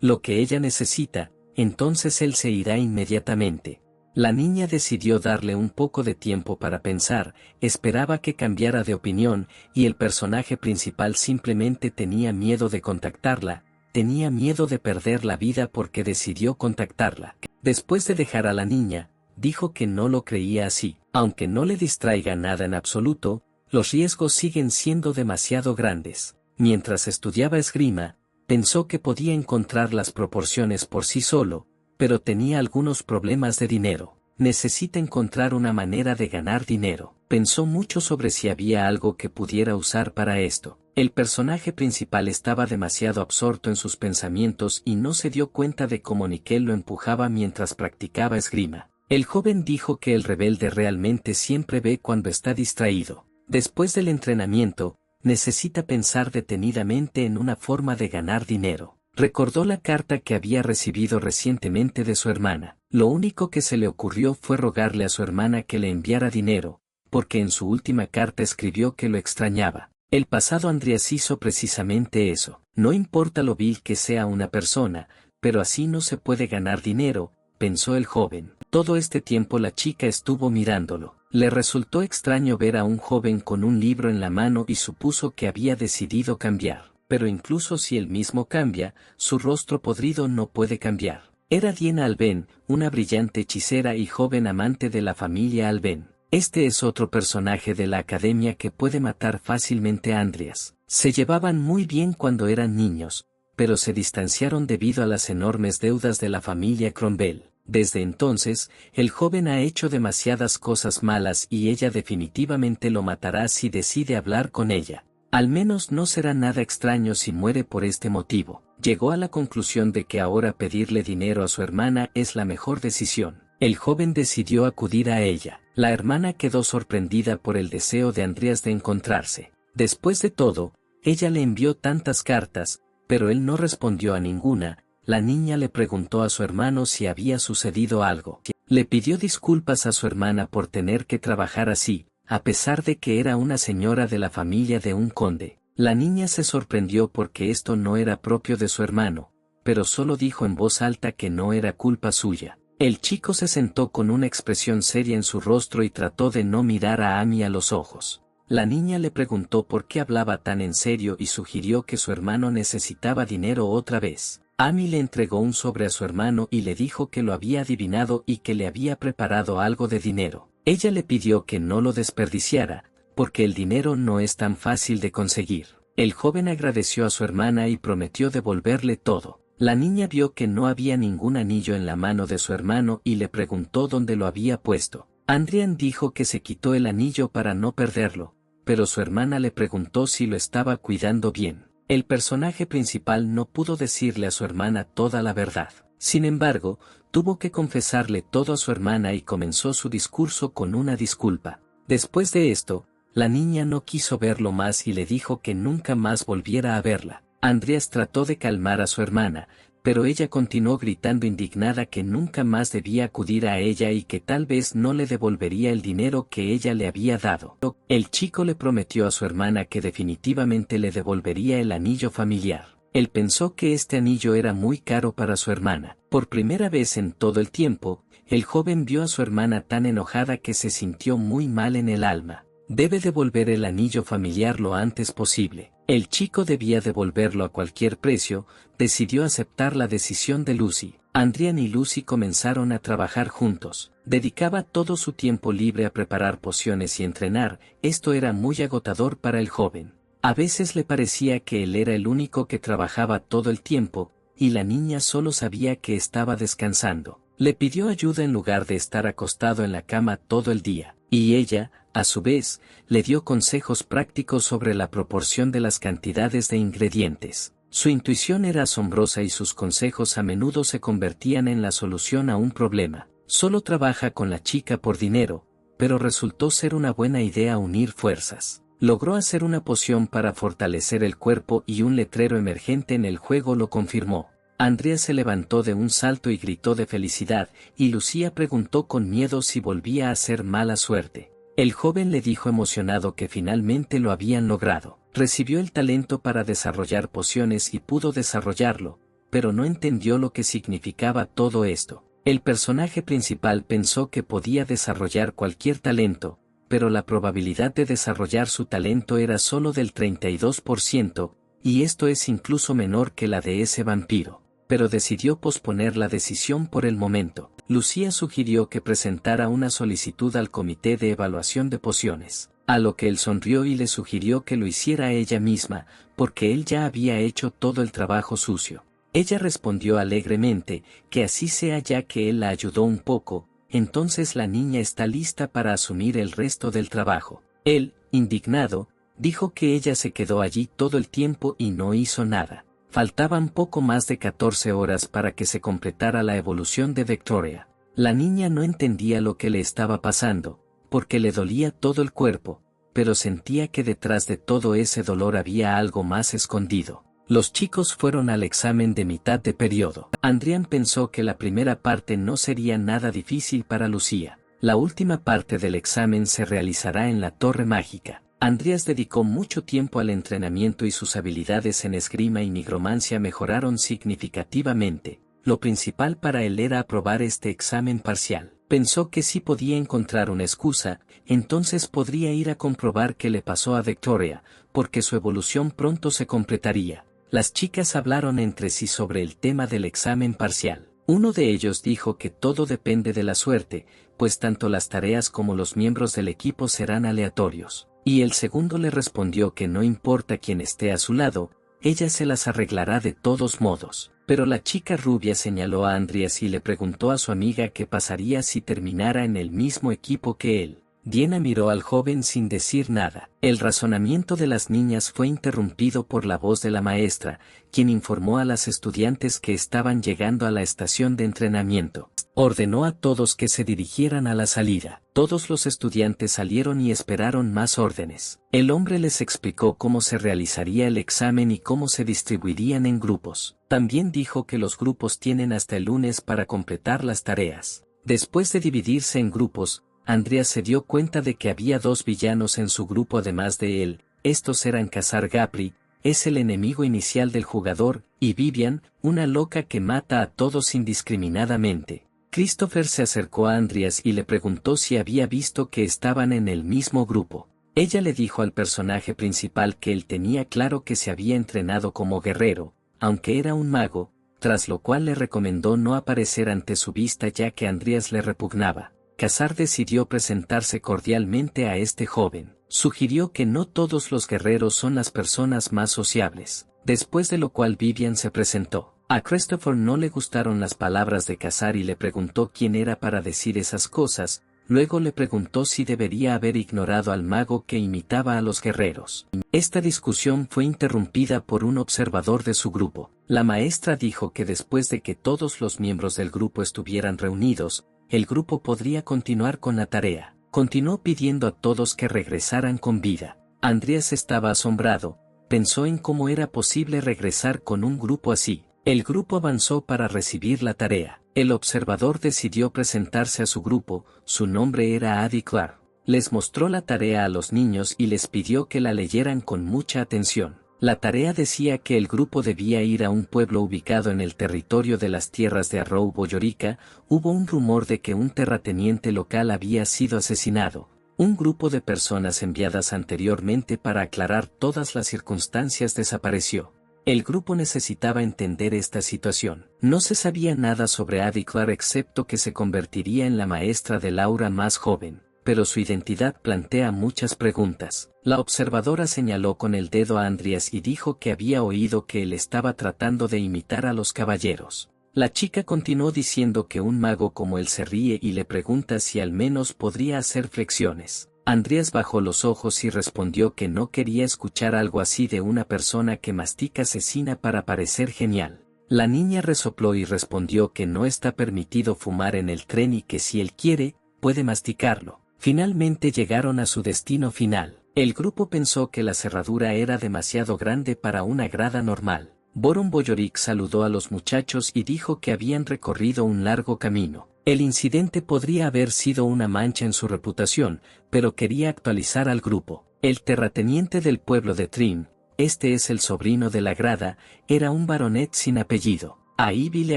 lo que ella necesita, entonces él se irá inmediatamente. La niña decidió darle un poco de tiempo para pensar, esperaba que cambiara de opinión, y el personaje principal simplemente tenía miedo de contactarla. Tenía miedo de perder la vida porque decidió contactarla. Después de dejar a la niña, dijo que no lo creía así. Aunque no le distraiga nada en absoluto, los riesgos siguen siendo demasiado grandes. Mientras estudiaba esgrima, pensó que podía encontrar las proporciones por sí solo, pero tenía algunos problemas de dinero. Necesita encontrar una manera de ganar dinero. Pensó mucho sobre si había algo que pudiera usar para esto. El personaje principal estaba demasiado absorto en sus pensamientos y no se dio cuenta de cómo Nickel lo empujaba mientras practicaba esgrima. El joven dijo que el rebelde realmente siempre ve cuando está distraído. Después del entrenamiento, necesita pensar detenidamente en una forma de ganar dinero. Recordó la carta que había recibido recientemente de su hermana. Lo único que se le ocurrió fue rogarle a su hermana que le enviara dinero, porque en su última carta escribió que lo extrañaba. El pasado Andreas hizo precisamente eso. No importa lo vil que sea una persona, pero así no se puede ganar dinero, pensó el joven. Todo este tiempo la chica estuvo mirándolo. Le resultó extraño ver a un joven con un libro en la mano y supuso que había decidido cambiar. Pero incluso si él mismo cambia, su rostro podrido no puede cambiar. Era Diana Alben, una brillante hechicera y joven amante de la familia Alben. Este es otro personaje de la academia que puede matar fácilmente a Andreas. Se llevaban muy bien cuando eran niños, pero se distanciaron debido a las enormes deudas de la familia Cromwell. Desde entonces, el joven ha hecho demasiadas cosas malas y ella definitivamente lo matará si decide hablar con ella. Al menos no será nada extraño si muere por este motivo. Llegó a la conclusión de que ahora pedirle dinero a su hermana es la mejor decisión. El joven decidió acudir a ella. La hermana quedó sorprendida por el deseo de Andreas de encontrarse. Después de todo, ella le envió tantas cartas, pero él no respondió a ninguna. La niña le preguntó a su hermano si había sucedido algo. Le pidió disculpas a su hermana por tener que trabajar así, a pesar de que era una señora de la familia de un conde. La niña se sorprendió porque esto no era propio de su hermano, pero solo dijo en voz alta que no era culpa suya. El chico se sentó con una expresión seria en su rostro y trató de no mirar a Amy a los ojos. La niña le preguntó por qué hablaba tan en serio y sugirió que su hermano necesitaba dinero otra vez. Amy le entregó un sobre a su hermano y le dijo que lo había adivinado y que le había preparado algo de dinero. Ella le pidió que no lo desperdiciara, porque el dinero no es tan fácil de conseguir. El joven agradeció a su hermana y prometió devolverle todo. La niña vio que no había ningún anillo en la mano de su hermano y le preguntó dónde lo había puesto. Adrian dijo que se quitó el anillo para no perderlo, pero su hermana le preguntó si lo estaba cuidando bien. El personaje principal no pudo decirle a su hermana toda la verdad. Sin embargo, tuvo que confesarle todo a su hermana y comenzó su discurso con una disculpa. Después de esto, la niña no quiso verlo más y le dijo que nunca más volviera a verla. Andreas trató de calmar a su hermana, pero ella continuó gritando indignada que nunca más debía acudir a ella y que tal vez no le devolvería el dinero que ella le había dado. El chico le prometió a su hermana que definitivamente le devolvería el anillo familiar. Él pensó que este anillo era muy caro para su hermana. Por primera vez en todo el tiempo, el joven vio a su hermana tan enojada que se sintió muy mal en el alma. Debe devolver el anillo familiar lo antes posible. El chico debía devolverlo a cualquier precio. Decidió aceptar la decisión de Lucy. Adrian y Lucy comenzaron a trabajar juntos. Dedicaba todo su tiempo libre a preparar pociones y entrenar. Esto era muy agotador para el joven. A veces le parecía que él era el único que trabajaba todo el tiempo, y la niña solo sabía que estaba descansando. Le pidió ayuda en lugar de estar acostado en la cama todo el día, y ella, a su vez, le dio consejos prácticos sobre la proporción de las cantidades de ingredientes. Su intuición era asombrosa y sus consejos a menudo se convertían en la solución a un problema. Solo trabaja con la chica por dinero, pero resultó ser una buena idea unir fuerzas. Logró hacer una poción para fortalecer el cuerpo y un letrero emergente en el juego lo confirmó. Andrea se levantó de un salto y gritó de felicidad, y Lucía preguntó con miedo si volvía a ser mala suerte. El joven le dijo emocionado que finalmente lo habían logrado. Recibió el talento para desarrollar pociones y pudo desarrollarlo, pero no entendió lo que significaba todo esto. El personaje principal pensó que podía desarrollar cualquier talento, pero la probabilidad de desarrollar su talento era solo del 32%, y esto es incluso menor que la de ese vampiro. Pero decidió posponer la decisión por el momento. Lucía sugirió que presentara una solicitud al comité de evaluación de pociones, a lo que él sonrió y le sugirió que lo hiciera ella misma, porque él ya había hecho todo el trabajo sucio. Ella respondió alegremente, que así sea ya que él la ayudó un poco, entonces la niña está lista para asumir el resto del trabajo. Él, indignado, dijo que ella se quedó allí todo el tiempo y no hizo nada. Faltaban poco más de 14 horas para que se completara la evolución de Victoria. La niña no entendía lo que le estaba pasando, porque le dolía todo el cuerpo, pero sentía que detrás de todo ese dolor había algo más escondido. Los chicos fueron al examen de mitad de periodo. Adrian pensó que la primera parte no sería nada difícil para Lucía. La última parte del examen se realizará en la Torre Mágica. Andreas dedicó mucho tiempo al entrenamiento y sus habilidades en esgrima y nigromancia mejoraron significativamente. Lo principal para él era aprobar este examen parcial. Pensó que si podía encontrar una excusa, entonces podría ir a comprobar qué le pasó a Victoria, porque su evolución pronto se completaría. Las chicas hablaron entre sí sobre el tema del examen parcial. Uno de ellos dijo que todo depende de la suerte, pues tanto las tareas como los miembros del equipo serán aleatorios. Y el segundo le respondió que no importa quién esté a su lado, ella se las arreglará de todos modos. Pero la chica rubia señaló a Andreas y le preguntó a su amiga qué pasaría si terminara en el mismo equipo que él. Diana miró al joven sin decir nada. El razonamiento de las niñas fue interrumpido por la voz de la maestra, quien informó a las estudiantes que estaban llegando a la estación de entrenamiento. Ordenó a todos que se dirigieran a la salida. Todos los estudiantes salieron y esperaron más órdenes. El hombre les explicó cómo se realizaría el examen y cómo se distribuirían en grupos. También dijo que los grupos tienen hasta el lunes para completar las tareas. Después de dividirse en grupos, Andreas se dio cuenta de que había dos villanos en su grupo además de él. Estos eran Khazar Gapri, es el enemigo inicial del jugador, y Vivian, una loca que mata a todos indiscriminadamente. Christopher se acercó a Andreas y le preguntó si había visto que estaban en el mismo grupo. Ella le dijo al personaje principal que él tenía claro que se había entrenado como guerrero, aunque era un mago, tras lo cual le recomendó no aparecer ante su vista ya que Andreas le repugnaba. Khazar decidió presentarse cordialmente a este joven. Sugirió que no todos los guerreros son las personas más sociables, después de lo cual Vivian se presentó. A Christopher no le gustaron las palabras de Khazar y le preguntó quién era para decir esas cosas, luego le preguntó si debería haber ignorado al mago que imitaba a los guerreros. Esta discusión fue interrumpida por un observador de su grupo. La maestra dijo que después de que todos los miembros del grupo estuvieran reunidos, el grupo podría continuar con la tarea. Continuó pidiendo a todos que regresaran con vida. Andreas estaba asombrado, pensó en cómo era posible regresar con un grupo así. El grupo avanzó para recibir la tarea. El observador decidió presentarse a su grupo, su nombre era Adi Clark. Les mostró la tarea a los niños y les pidió que la leyeran con mucha atención. La tarea decía que el grupo debía ir a un pueblo ubicado en el territorio de las tierras de Arrow Boyorica. Hubo un rumor de que un terrateniente local había sido asesinado. Un grupo de personas enviadas anteriormente para aclarar todas las circunstancias desapareció. El grupo necesitaba entender esta situación. No se sabía nada sobre Adi Clark excepto que se convertiría en la maestra de Laura más joven, pero su identidad plantea muchas preguntas. La observadora señaló con el dedo a Andreas y dijo que había oído que él estaba tratando de imitar a los caballeros. La chica continuó diciendo que un mago como él se ríe y le pregunta si al menos podría hacer flexiones. Andreas bajó los ojos y respondió que no quería escuchar algo así de una persona que mastica cecina para parecer genial. La niña resopló y respondió que no está permitido fumar en el tren y que si él quiere, puede masticarlo. Finalmente llegaron a su destino final. El grupo pensó que la cerradura era demasiado grande para una grada normal. Boron Boyorik saludó a los muchachos y dijo que habían recorrido un largo camino. El incidente podría haber sido una mancha en su reputación, pero quería actualizar al grupo. El terrateniente del pueblo de Trim, este es el sobrino de la grada, era un baronet sin apellido. A Ivy le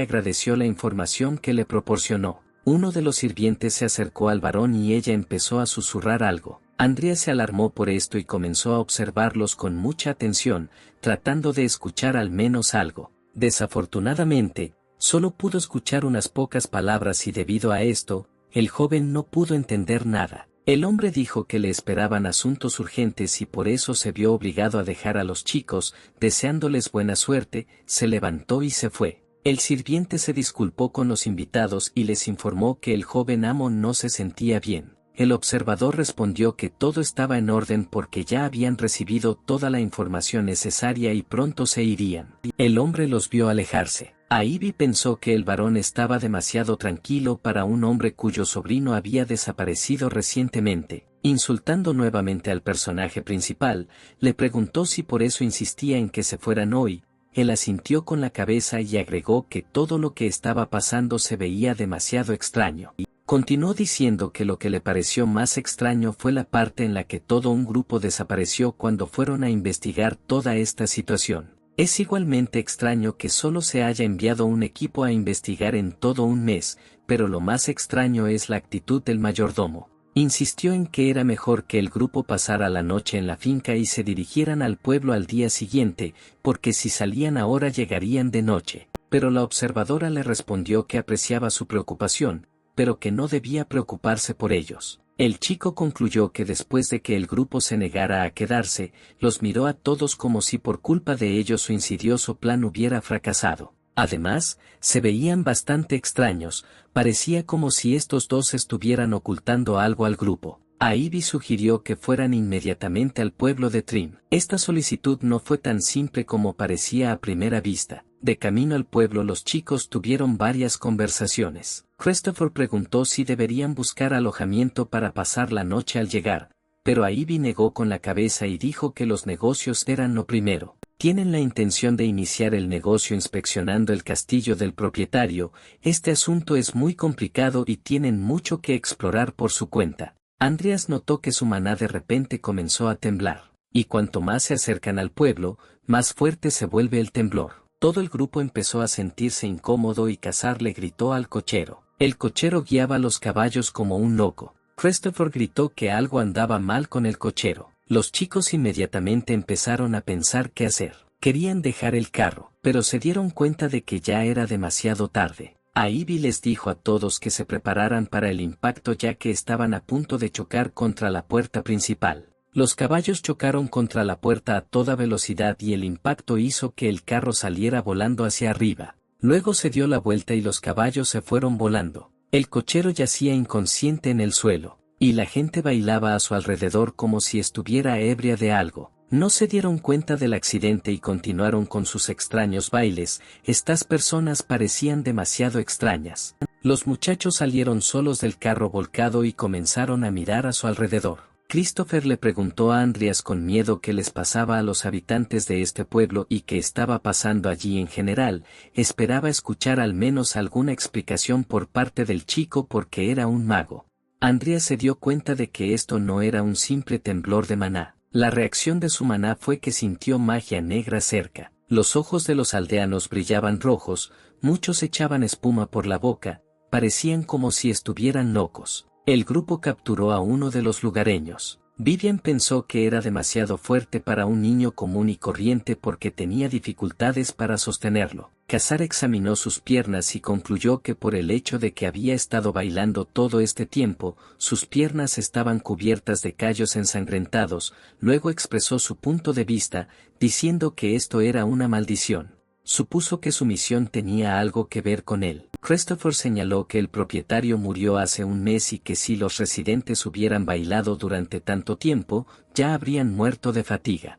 agradeció la información que le proporcionó. Uno de los sirvientes se acercó al varón y ella empezó a susurrar algo. Andrea se alarmó por esto y comenzó a observarlos con mucha atención, tratando de escuchar al menos algo. Desafortunadamente, solo pudo escuchar unas pocas palabras y debido a esto, el joven no pudo entender nada. El hombre dijo que le esperaban asuntos urgentes y por eso se vio obligado a dejar a los chicos, deseándoles buena suerte, se levantó y se fue. El sirviente se disculpó con los invitados y les informó que el joven amo no se sentía bien. El observador respondió que todo estaba en orden porque ya habían recibido toda la información necesaria y pronto se irían. El hombre los vio alejarse. Ivy pensó que el varón estaba demasiado tranquilo para un hombre cuyo sobrino había desaparecido recientemente. Insultando nuevamente al personaje principal, le preguntó si por eso insistía en que se fueran hoy. Él asintió con la cabeza y agregó que todo lo que estaba pasando se veía demasiado extraño. Continuó diciendo que lo que le pareció más extraño fue la parte en la que todo un grupo desapareció cuando fueron a investigar toda esta situación. Es igualmente extraño que solo se haya enviado un equipo a investigar en todo un mes, pero lo más extraño es la actitud del mayordomo. Insistió en que era mejor que el grupo pasara la noche en la finca y se dirigieran al pueblo al día siguiente, porque si salían ahora llegarían de noche. Pero la observadora le respondió que apreciaba su preocupación, pero que no debía preocuparse por ellos. El chico concluyó que después de que el grupo se negara a quedarse, los miró a todos como si por culpa de ellos su insidioso plan hubiera fracasado. Además, se veían bastante extraños, parecía como si estos dos estuvieran ocultando algo al grupo. Ivy sugirió que fueran inmediatamente al pueblo de Trim. Esta solicitud no fue tan simple como parecía a primera vista. De camino al pueblo los chicos tuvieron varias conversaciones. Christopher preguntó si deberían buscar alojamiento para pasar la noche al llegar, pero Ivy negó con la cabeza y dijo que los negocios eran lo primero. Tienen la intención de iniciar el negocio inspeccionando el castillo del propietario. Este asunto es muy complicado y tienen mucho que explorar por su cuenta. Andreas notó que su maná de repente comenzó a temblar, y cuanto más se acercan al pueblo, más fuerte se vuelve el temblor. Todo el grupo empezó a sentirse incómodo y Cazar le gritó al cochero. El cochero guiaba los caballos como un loco. Christopher gritó que algo andaba mal con el cochero. Los chicos inmediatamente empezaron a pensar qué hacer. Querían dejar el carro, pero se dieron cuenta de que ya era demasiado tarde. Ivy les dijo a todos que se prepararan para el impacto ya que estaban a punto de chocar contra la puerta principal. Los caballos chocaron contra la puerta a toda velocidad y el impacto hizo que el carro saliera volando hacia arriba. Luego se dio la vuelta y los caballos se fueron volando. El cochero yacía inconsciente en el suelo, y la gente bailaba a su alrededor como si estuviera ebria de algo. No se dieron cuenta del accidente y continuaron con sus extraños bailes. Estas personas parecían demasiado extrañas. Los muchachos salieron solos del carro volcado y comenzaron a mirar a su alrededor. Christopher le preguntó a Andreas con miedo qué les pasaba a los habitantes de este pueblo y qué estaba pasando allí en general. Esperaba escuchar al menos alguna explicación por parte del chico porque era un mago. Andreas se dio cuenta de que esto no era un simple temblor de maná. La reacción de su maná fue que sintió magia negra cerca. Los ojos de los aldeanos brillaban rojos, muchos echaban espuma por la boca, parecían como si estuvieran locos. El grupo capturó a uno de los lugareños. Vivian pensó que era demasiado fuerte para un niño común y corriente porque tenía dificultades para sostenerlo. Cazar examinó sus piernas y concluyó que por el hecho de que había estado bailando todo este tiempo, sus piernas estaban cubiertas de callos ensangrentados. Luego expresó su punto de vista, diciendo que esto era una maldición. Supuso que su misión tenía algo que ver con él. Christopher señaló que el propietario murió hace un mes y que si los residentes hubieran bailado durante tanto tiempo, ya habrían muerto de fatiga.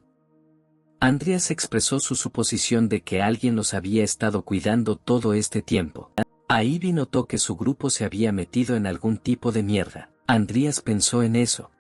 Andreas expresó su suposición de que alguien los había estado cuidando todo este tiempo. Ivy notó que su grupo se había metido en algún tipo de mierda. Andreas pensó en eso.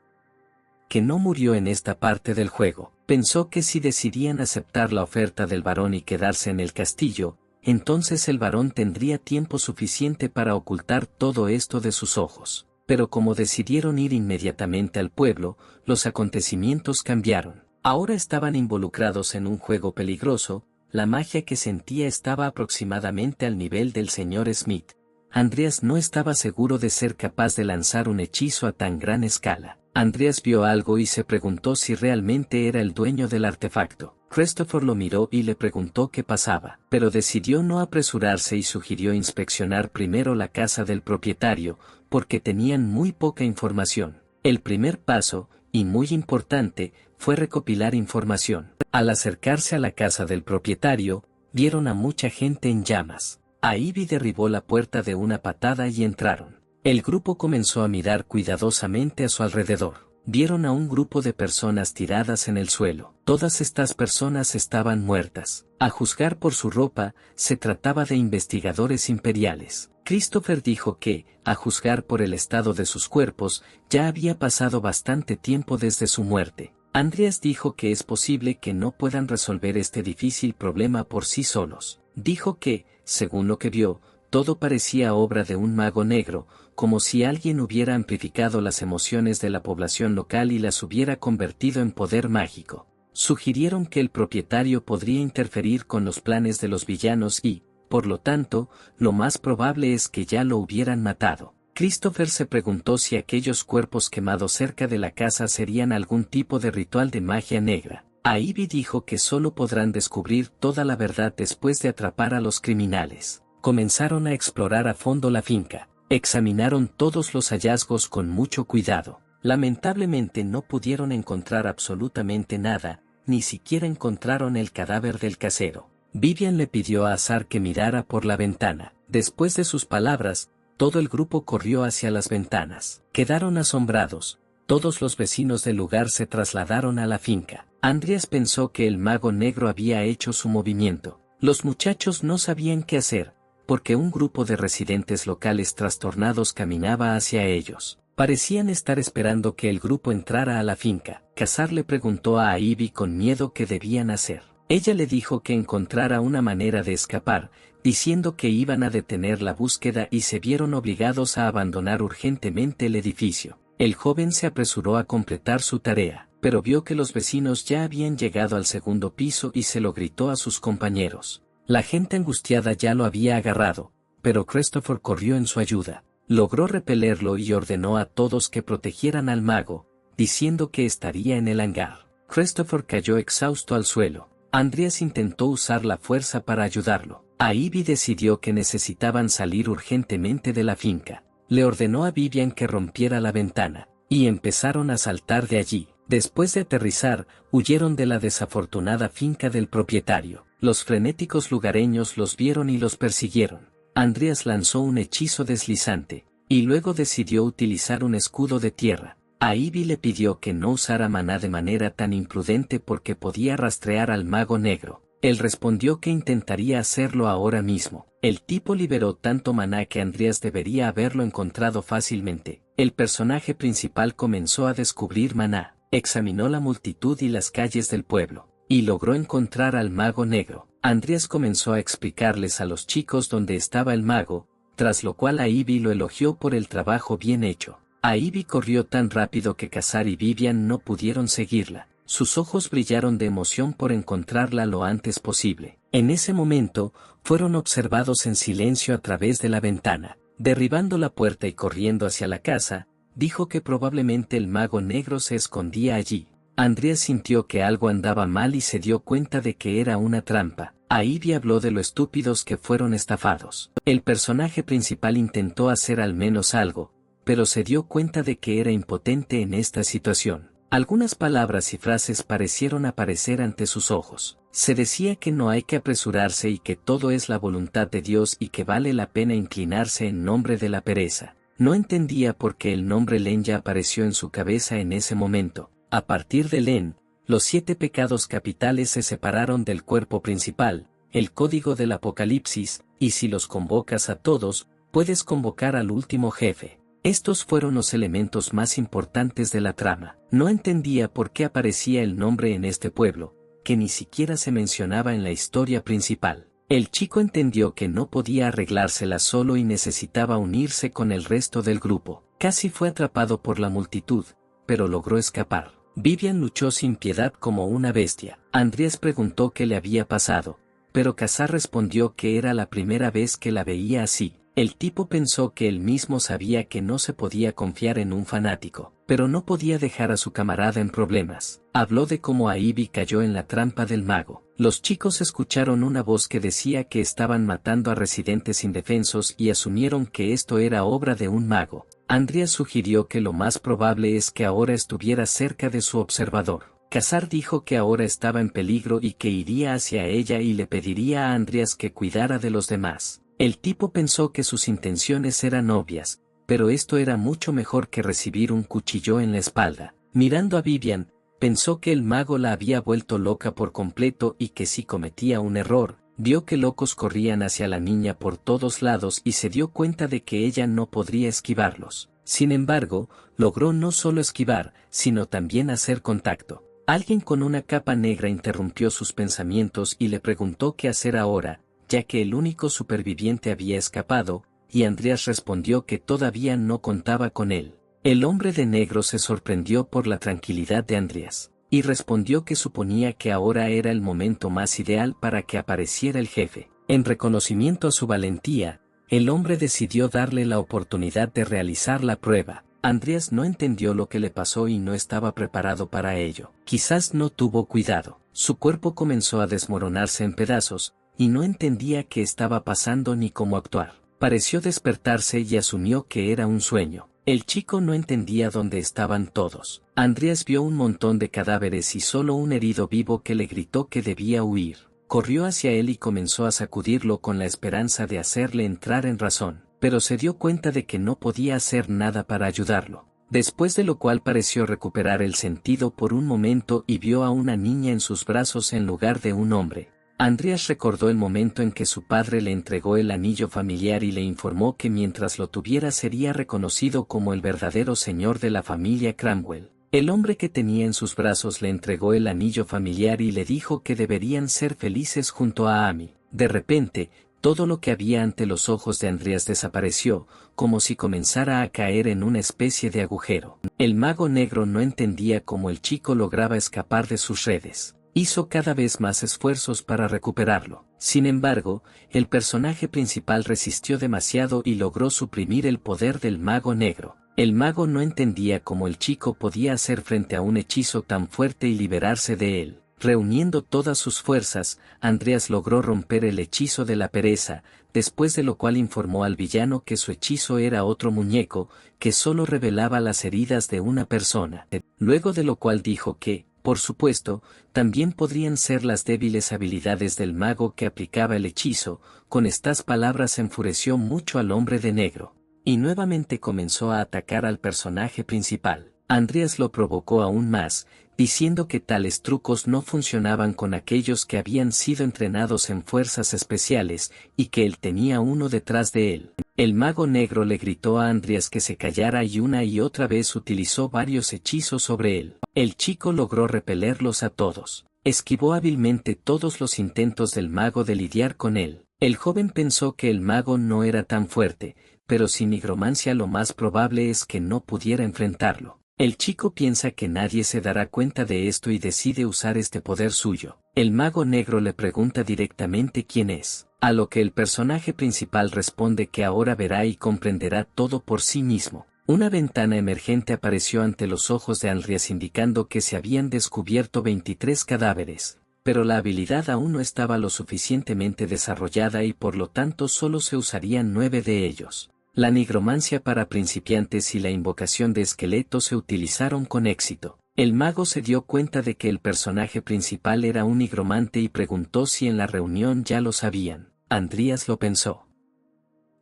Que no murió en esta parte del juego. Pensó que si decidían aceptar la oferta del varón y quedarse en el castillo, entonces el varón tendría tiempo suficiente para ocultar todo esto de sus ojos. Pero como decidieron ir inmediatamente al pueblo, los acontecimientos cambiaron. Ahora estaban involucrados en un juego peligroso. La magia que sentía estaba aproximadamente al nivel del señor Smith. Andreas no estaba seguro de ser capaz de lanzar un hechizo a tan gran escala. Andreas vio algo y se preguntó si realmente era el dueño del artefacto. Christopher lo miró y le preguntó qué pasaba, pero decidió no apresurarse y sugirió inspeccionar primero la casa del propietario, porque tenían muy poca información. El primer paso, y muy importante, fue recopilar información. Al acercarse a la casa del propietario, vieron a mucha gente en llamas. Ivy derribó la puerta de una patada y entraron. El grupo comenzó a mirar cuidadosamente a su alrededor. Vieron a un grupo de personas tiradas en el suelo. Todas estas personas estaban muertas. A juzgar por su ropa, se trataba de investigadores imperiales. Christopher dijo que, a juzgar por el estado de sus cuerpos, ya había pasado bastante tiempo desde su muerte. Andreas dijo que es posible que no puedan resolver este difícil problema por sí solos. Dijo que, según lo que vio, todo parecía obra de un mago negro, como si alguien hubiera amplificado las emociones de la población local y las hubiera convertido en poder mágico. Sugirieron que el propietario podría interferir con los planes de los villanos y, por lo tanto, lo más probable es que ya lo hubieran matado. Christopher se preguntó si aquellos cuerpos quemados cerca de la casa serían algún tipo de ritual de magia negra. Ivy dijo que solo podrán descubrir toda la verdad después de atrapar a los criminales. Comenzaron a explorar a fondo la finca. Examinaron todos los hallazgos con mucho cuidado. Lamentablemente no pudieron encontrar absolutamente nada, ni siquiera encontraron el cadáver del casero. Vivian le pidió a Azar que mirara por la ventana. Después de sus palabras, todo el grupo corrió hacia las ventanas. Quedaron asombrados. Todos los vecinos del lugar se trasladaron a la finca. Andreas pensó que el mago negro había hecho su movimiento. Los muchachos no sabían qué hacer, porque un grupo de residentes locales trastornados caminaba hacia ellos. Parecían estar esperando que el grupo entrara a la finca. Cazar le preguntó a Ivy con miedo qué debían hacer. Ella le dijo que encontrara una manera de escapar, diciendo que iban a detener la búsqueda y se vieron obligados a abandonar urgentemente el edificio. El joven se apresuró a completar su tarea, pero vio que los vecinos ya habían llegado al segundo piso y se lo gritó a sus compañeros. La gente angustiada ya lo había agarrado, pero Christopher corrió en su ayuda. Logró repelerlo y ordenó a todos que protegieran al mago, diciendo que estaría en el hangar. Christopher cayó exhausto al suelo. Andreas intentó usar la fuerza para ayudarlo. Ivy decidió que necesitaban salir urgentemente de la finca. Le ordenó a Vivian que rompiera la ventana, y empezaron a saltar de allí. Después de aterrizar, huyeron de la desafortunada finca del propietario. Los frenéticos lugareños los vieron y los persiguieron. Andreas lanzó un hechizo deslizante, y luego decidió utilizar un escudo de tierra. A Ivy le pidió que no usara maná de manera tan imprudente porque podía rastrear al mago negro. Él respondió que intentaría hacerlo ahora mismo. El tipo liberó tanto maná que Andreas debería haberlo encontrado fácilmente. El personaje principal comenzó a descubrir maná, examinó la multitud y las calles del pueblo, y logró encontrar al mago negro. Andreas comenzó a explicarles a los chicos dónde estaba el mago, tras lo cual a Ivy lo elogió por el trabajo bien hecho. Ivy corrió tan rápido que Khazar y Vivian no pudieron seguirla. Sus ojos brillaron de emoción por encontrarla lo antes posible. En ese momento, fueron observados en silencio a través de la ventana. Derribando la puerta y corriendo hacia la casa, dijo que probablemente el mago negro se escondía allí. Andreas sintió que algo andaba mal y se dio cuenta de que era una trampa. Ivy habló de lo estúpidos que fueron estafados. El personaje principal intentó hacer al menos algo, pero se dio cuenta de que era impotente en esta situación. Algunas palabras y frases parecieron aparecer ante sus ojos. Se decía que no hay que apresurarse y que todo es la voluntad de Dios y que vale la pena inclinarse en nombre de la pereza. No entendía por qué el nombre Len ya apareció en su cabeza en ese momento. A partir de Len, los 7 pecados capitales se separaron del cuerpo principal, el código del Apocalipsis, y si los convocas a todos, puedes convocar al último jefe. Estos fueron los elementos más importantes de la trama. No entendía por qué aparecía el nombre en este pueblo, que ni siquiera se mencionaba en la historia principal. El chico entendió que no podía arreglársela solo y necesitaba unirse con el resto del grupo. Casi fue atrapado por la multitud, pero logró escapar. Vivian luchó sin piedad como una bestia. Andreas preguntó qué le había pasado, pero Khazar respondió que era la primera vez que la veía así. El tipo pensó que él mismo sabía que no se podía confiar en un fanático, pero no podía dejar a su camarada en problemas. Habló de cómo Ivy cayó en la trampa del mago. Los chicos escucharon una voz que decía que estaban matando a residentes indefensos y asumieron que esto era obra de un mago. Andreas sugirió que lo más probable es que ahora estuviera cerca de su observador. Khazar dijo que ahora estaba en peligro y que iría hacia ella y le pediría a Andreas que cuidara de los demás. El tipo pensó que sus intenciones eran obvias, pero esto era mucho mejor que recibir un cuchillo en la espalda. Mirando a Vivian, pensó que el mago la había vuelto loca por completo y que si cometía un error, vio que locos corrían hacia la niña por todos lados y se dio cuenta de que ella no podría esquivarlos. Sin embargo, logró no solo esquivar, sino también hacer contacto. Alguien con una capa negra interrumpió sus pensamientos y le preguntó qué hacer ahora, ya que el único superviviente había escapado, y Andreas respondió que todavía no contaba con él. El hombre de negro se sorprendió por la tranquilidad de Andreas, y respondió que suponía que ahora era el momento más ideal para que apareciera el jefe. En reconocimiento a su valentía, el hombre decidió darle la oportunidad de realizar la prueba. Andreas no entendió lo que le pasó y no estaba preparado para ello. Quizás no tuvo cuidado. Su cuerpo comenzó a desmoronarse en pedazos, y no entendía qué estaba pasando ni cómo actuar. Pareció despertarse y asumió que era un sueño. El chico no entendía dónde estaban todos. Andreas vio un montón de cadáveres y solo un herido vivo que le gritó que debía huir. Corrió hacia él y comenzó a sacudirlo con la esperanza de hacerle entrar en razón, pero se dio cuenta de que no podía hacer nada para ayudarlo. Después de lo cual pareció recuperar el sentido por un momento y vio a una niña en sus brazos en lugar de un hombre. Andreas recordó el momento en que su padre le entregó el anillo familiar y le informó que mientras lo tuviera sería reconocido como el verdadero señor de la familia Cramwell. El hombre que tenía en sus brazos le entregó el anillo familiar y le dijo que deberían ser felices junto a Amy. De repente, todo lo que había ante los ojos de Andreas desapareció, como si comenzara a caer en una especie de agujero. El mago negro no entendía cómo el chico lograba escapar de sus redes. Hizo cada vez más esfuerzos para recuperarlo. Sin embargo, el personaje principal resistió demasiado y logró suprimir el poder del mago negro. El mago no entendía cómo el chico podía hacer frente a un hechizo tan fuerte y liberarse de él. Reuniendo todas sus fuerzas, Andreas logró romper el hechizo de la pereza, después de lo cual informó al villano que su hechizo era otro muñeco, que solo revelaba las heridas de una persona. Luego de lo cual dijo que, por supuesto, también podrían ser las débiles habilidades del mago que aplicaba el hechizo. Con estas palabras enfureció mucho al hombre de negro. Y nuevamente comenzó a atacar al personaje principal. Andreas lo provocó aún más, diciendo que tales trucos no funcionaban con aquellos que habían sido entrenados en fuerzas especiales, y que él tenía uno detrás de él. El mago negro le gritó a Andreas que se callara y una y otra vez utilizó varios hechizos sobre él. El chico logró repelerlos a todos. Esquivó hábilmente todos los intentos del mago de lidiar con él. El joven pensó que el mago no era tan fuerte, pero sin nigromancia lo más probable es que no pudiera enfrentarlo. El chico piensa que nadie se dará cuenta de esto y decide usar este poder suyo. El mago negro le pregunta directamente quién es, a lo que el personaje principal responde que ahora verá y comprenderá todo por sí mismo. Una ventana emergente apareció ante los ojos de Andreas indicando que se habían descubierto 23 cadáveres, pero la habilidad aún no estaba lo suficientemente desarrollada y por lo tanto solo se usarían 9 de ellos. La nigromancia para principiantes y la invocación de esqueletos se utilizaron con éxito. El mago se dio cuenta de que el personaje principal era un nigromante y preguntó si en la reunión ya lo sabían. Andreas lo pensó.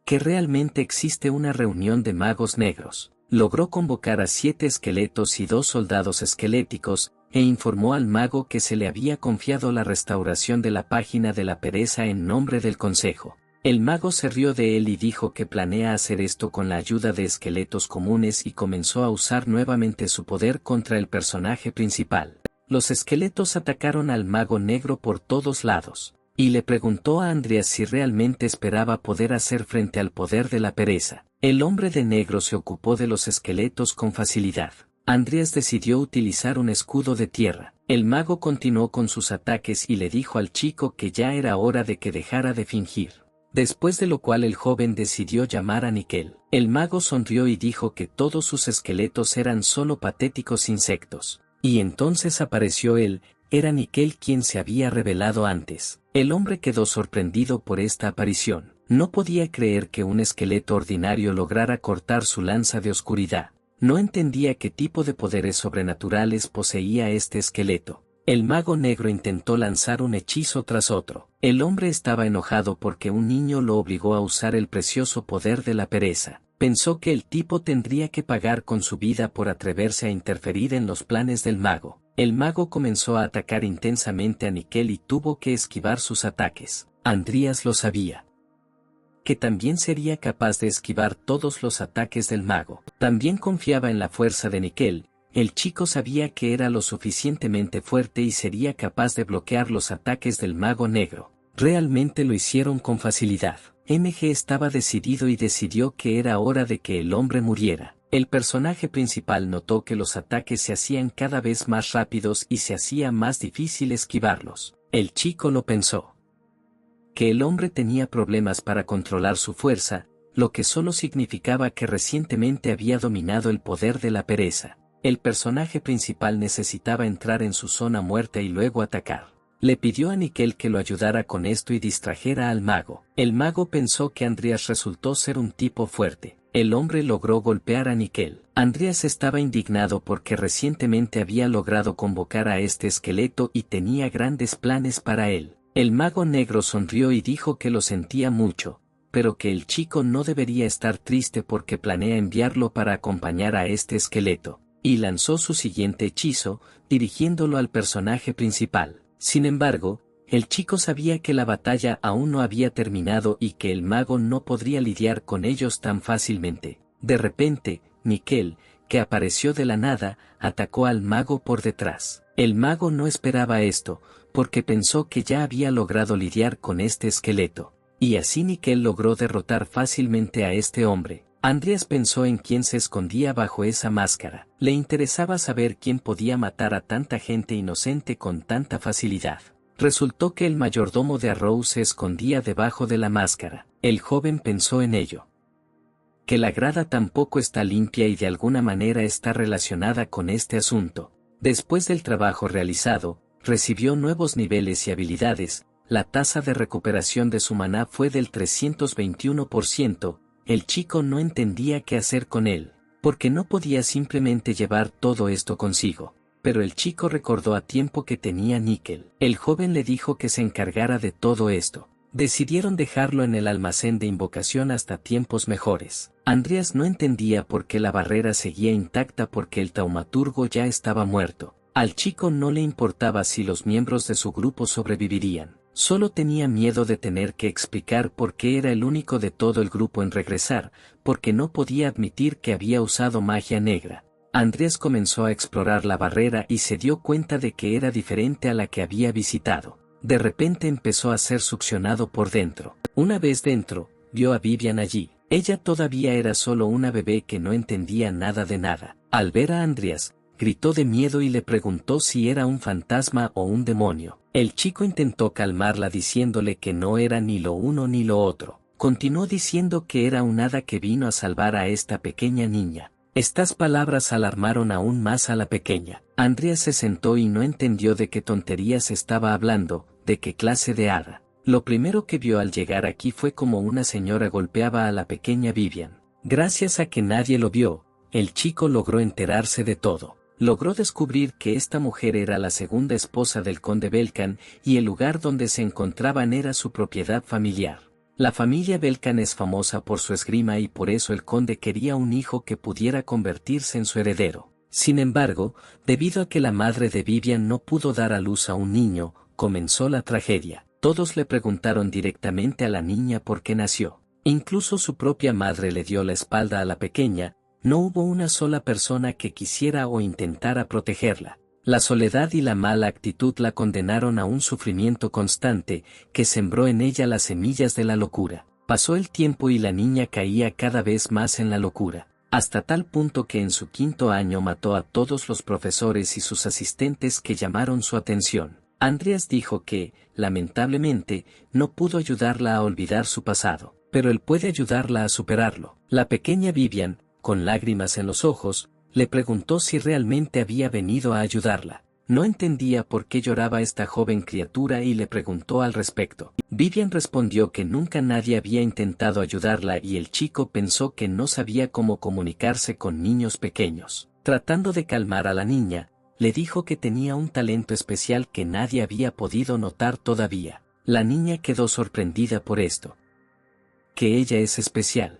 Que realmente existe una reunión de magos negros. Logró convocar a 7 esqueletos y 2 soldados esqueléticos, e informó al mago que se le había confiado la restauración de la página de la pereza en nombre del consejo. El mago se rió de él y dijo que planea hacer esto con la ayuda de esqueletos comunes y comenzó a usar nuevamente su poder contra el personaje principal. Los esqueletos atacaron al mago negro por todos lados, y le preguntó a Andreas si realmente esperaba poder hacer frente al poder de la pereza. El hombre de negro se ocupó de los esqueletos con facilidad. Andreas decidió utilizar un escudo de tierra. El mago continuó con sus ataques y le dijo al chico que ya era hora de que dejara de fingir. Después de lo cual el joven decidió llamar a Nickel. El mago sonrió y dijo que todos sus esqueletos eran solo patéticos insectos. Y entonces apareció él, era Nickel quien se había revelado antes. El hombre quedó sorprendido por esta aparición. No podía creer que un esqueleto ordinario lograra cortar su lanza de oscuridad. No entendía qué tipo de poderes sobrenaturales poseía este esqueleto. El mago negro intentó lanzar un hechizo tras otro. El hombre estaba enojado porque un niño lo obligó a usar el precioso poder de la pereza. Pensó que el tipo tendría que pagar con su vida por atreverse a interferir en los planes del mago. El mago comenzó a atacar intensamente a Nickel y tuvo que esquivar sus ataques. Andreas lo sabía. Que también sería capaz de esquivar todos los ataques del mago. También confiaba en la fuerza de Nickel. El chico sabía que era lo suficientemente fuerte y sería capaz de bloquear los ataques del mago negro. Realmente lo hicieron con facilidad. MG estaba decidido y decidió que era hora de que el hombre muriera. El personaje principal notó que los ataques se hacían cada vez más rápidos y se hacía más difícil esquivarlos. El chico lo pensó. Que el hombre tenía problemas para controlar su fuerza, lo que solo significaba que recientemente había dominado el poder de la pereza. El personaje principal necesitaba entrar en su zona muerta y luego atacar. Le pidió a Nickel que lo ayudara con esto y distrajera al mago. El mago pensó que Andreas resultó ser un tipo fuerte. El hombre logró golpear a Nickel. Andreas estaba indignado porque recientemente había logrado convocar a este esqueleto y tenía grandes planes para él. El mago negro sonrió y dijo que lo sentía mucho, pero que el chico no debería estar triste porque planea enviarlo para acompañar a este esqueleto. Y lanzó su siguiente hechizo, dirigiéndolo al personaje principal. Sin embargo, el chico sabía que la batalla aún no había terminado y que el mago no podría lidiar con ellos tan fácilmente. De repente, Nickel, que apareció de la nada, atacó al mago por detrás. El mago no esperaba esto, porque pensó que ya había logrado lidiar con este esqueleto. Y así Nickel logró derrotar fácilmente a este hombre. Andreas pensó en quién se escondía bajo esa máscara. Le interesaba saber quién podía matar a tanta gente inocente con tanta facilidad. Resultó que el mayordomo de Arrow se escondía debajo de la máscara. El joven pensó en ello. Que la grada tampoco está limpia y de alguna manera está relacionada con este asunto. Después del trabajo realizado, recibió nuevos niveles y habilidades. La tasa de recuperación de su maná fue del 321%, el chico no entendía qué hacer con él, porque no podía simplemente llevar todo esto consigo. Pero el chico recordó a tiempo que tenía níquel. El joven le dijo que se encargara de todo esto. Decidieron dejarlo en el almacén de invocación hasta tiempos mejores. Andreas no entendía por qué la barrera seguía intacta porque el taumaturgo ya estaba muerto. Al chico no le importaba si los miembros de su grupo sobrevivirían. Solo tenía miedo de tener que explicar por qué era el único de todo el grupo en regresar, porque no podía admitir que había usado magia negra. Andreas comenzó a explorar la barrera y se dio cuenta de que era diferente a la que había visitado. De repente empezó a ser succionado por dentro. Una vez dentro, vio a Vivian allí. Ella todavía era solo una bebé que no entendía nada de nada. Al ver a Andreas, gritó de miedo y le preguntó si era un fantasma o un demonio. El chico intentó calmarla diciéndole que no era ni lo uno ni lo otro. Continuó diciendo que era un hada que vino a salvar a esta pequeña niña. Estas palabras alarmaron aún más a la pequeña. Andreas se sentó y no entendió de qué tonterías estaba hablando, de qué clase de hada. Lo primero que vio al llegar aquí fue como una señora golpeaba a la pequeña Vivian. Gracias a que nadie lo vio, el chico logró enterarse de todo. Logró descubrir que esta mujer era la segunda esposa del conde Belkan y el lugar donde se encontraban era su propiedad familiar. La familia Belkan es famosa por su esgrima y por eso el conde quería un hijo que pudiera convertirse en su heredero. Sin embargo, debido a que la madre de Vivian no pudo dar a luz a un niño, comenzó la tragedia. Todos le preguntaron directamente a la niña por qué nació. Incluso su propia madre le dio la espalda a la pequeña. No hubo una sola persona que quisiera o intentara protegerla. La soledad y la mala actitud la condenaron a un sufrimiento constante, que sembró en ella las semillas de la locura. Pasó el tiempo y la niña caía cada vez más en la locura, hasta tal punto que en su 5º año mató a todos los profesores y sus asistentes que llamaron su atención. Andreas dijo que, lamentablemente, no pudo ayudarla a olvidar su pasado, pero él puede ayudarla a superarlo. La pequeña Vivian, con lágrimas en los ojos, le preguntó si realmente había venido a ayudarla. No entendía por qué lloraba esta joven criatura y le preguntó al respecto. Vivian respondió que nunca nadie había intentado ayudarla y el chico pensó que no sabía cómo comunicarse con niños pequeños. Tratando de calmar a la niña, le dijo que tenía un talento especial que nadie había podido notar todavía. La niña quedó sorprendida por esto. Que ella es especial.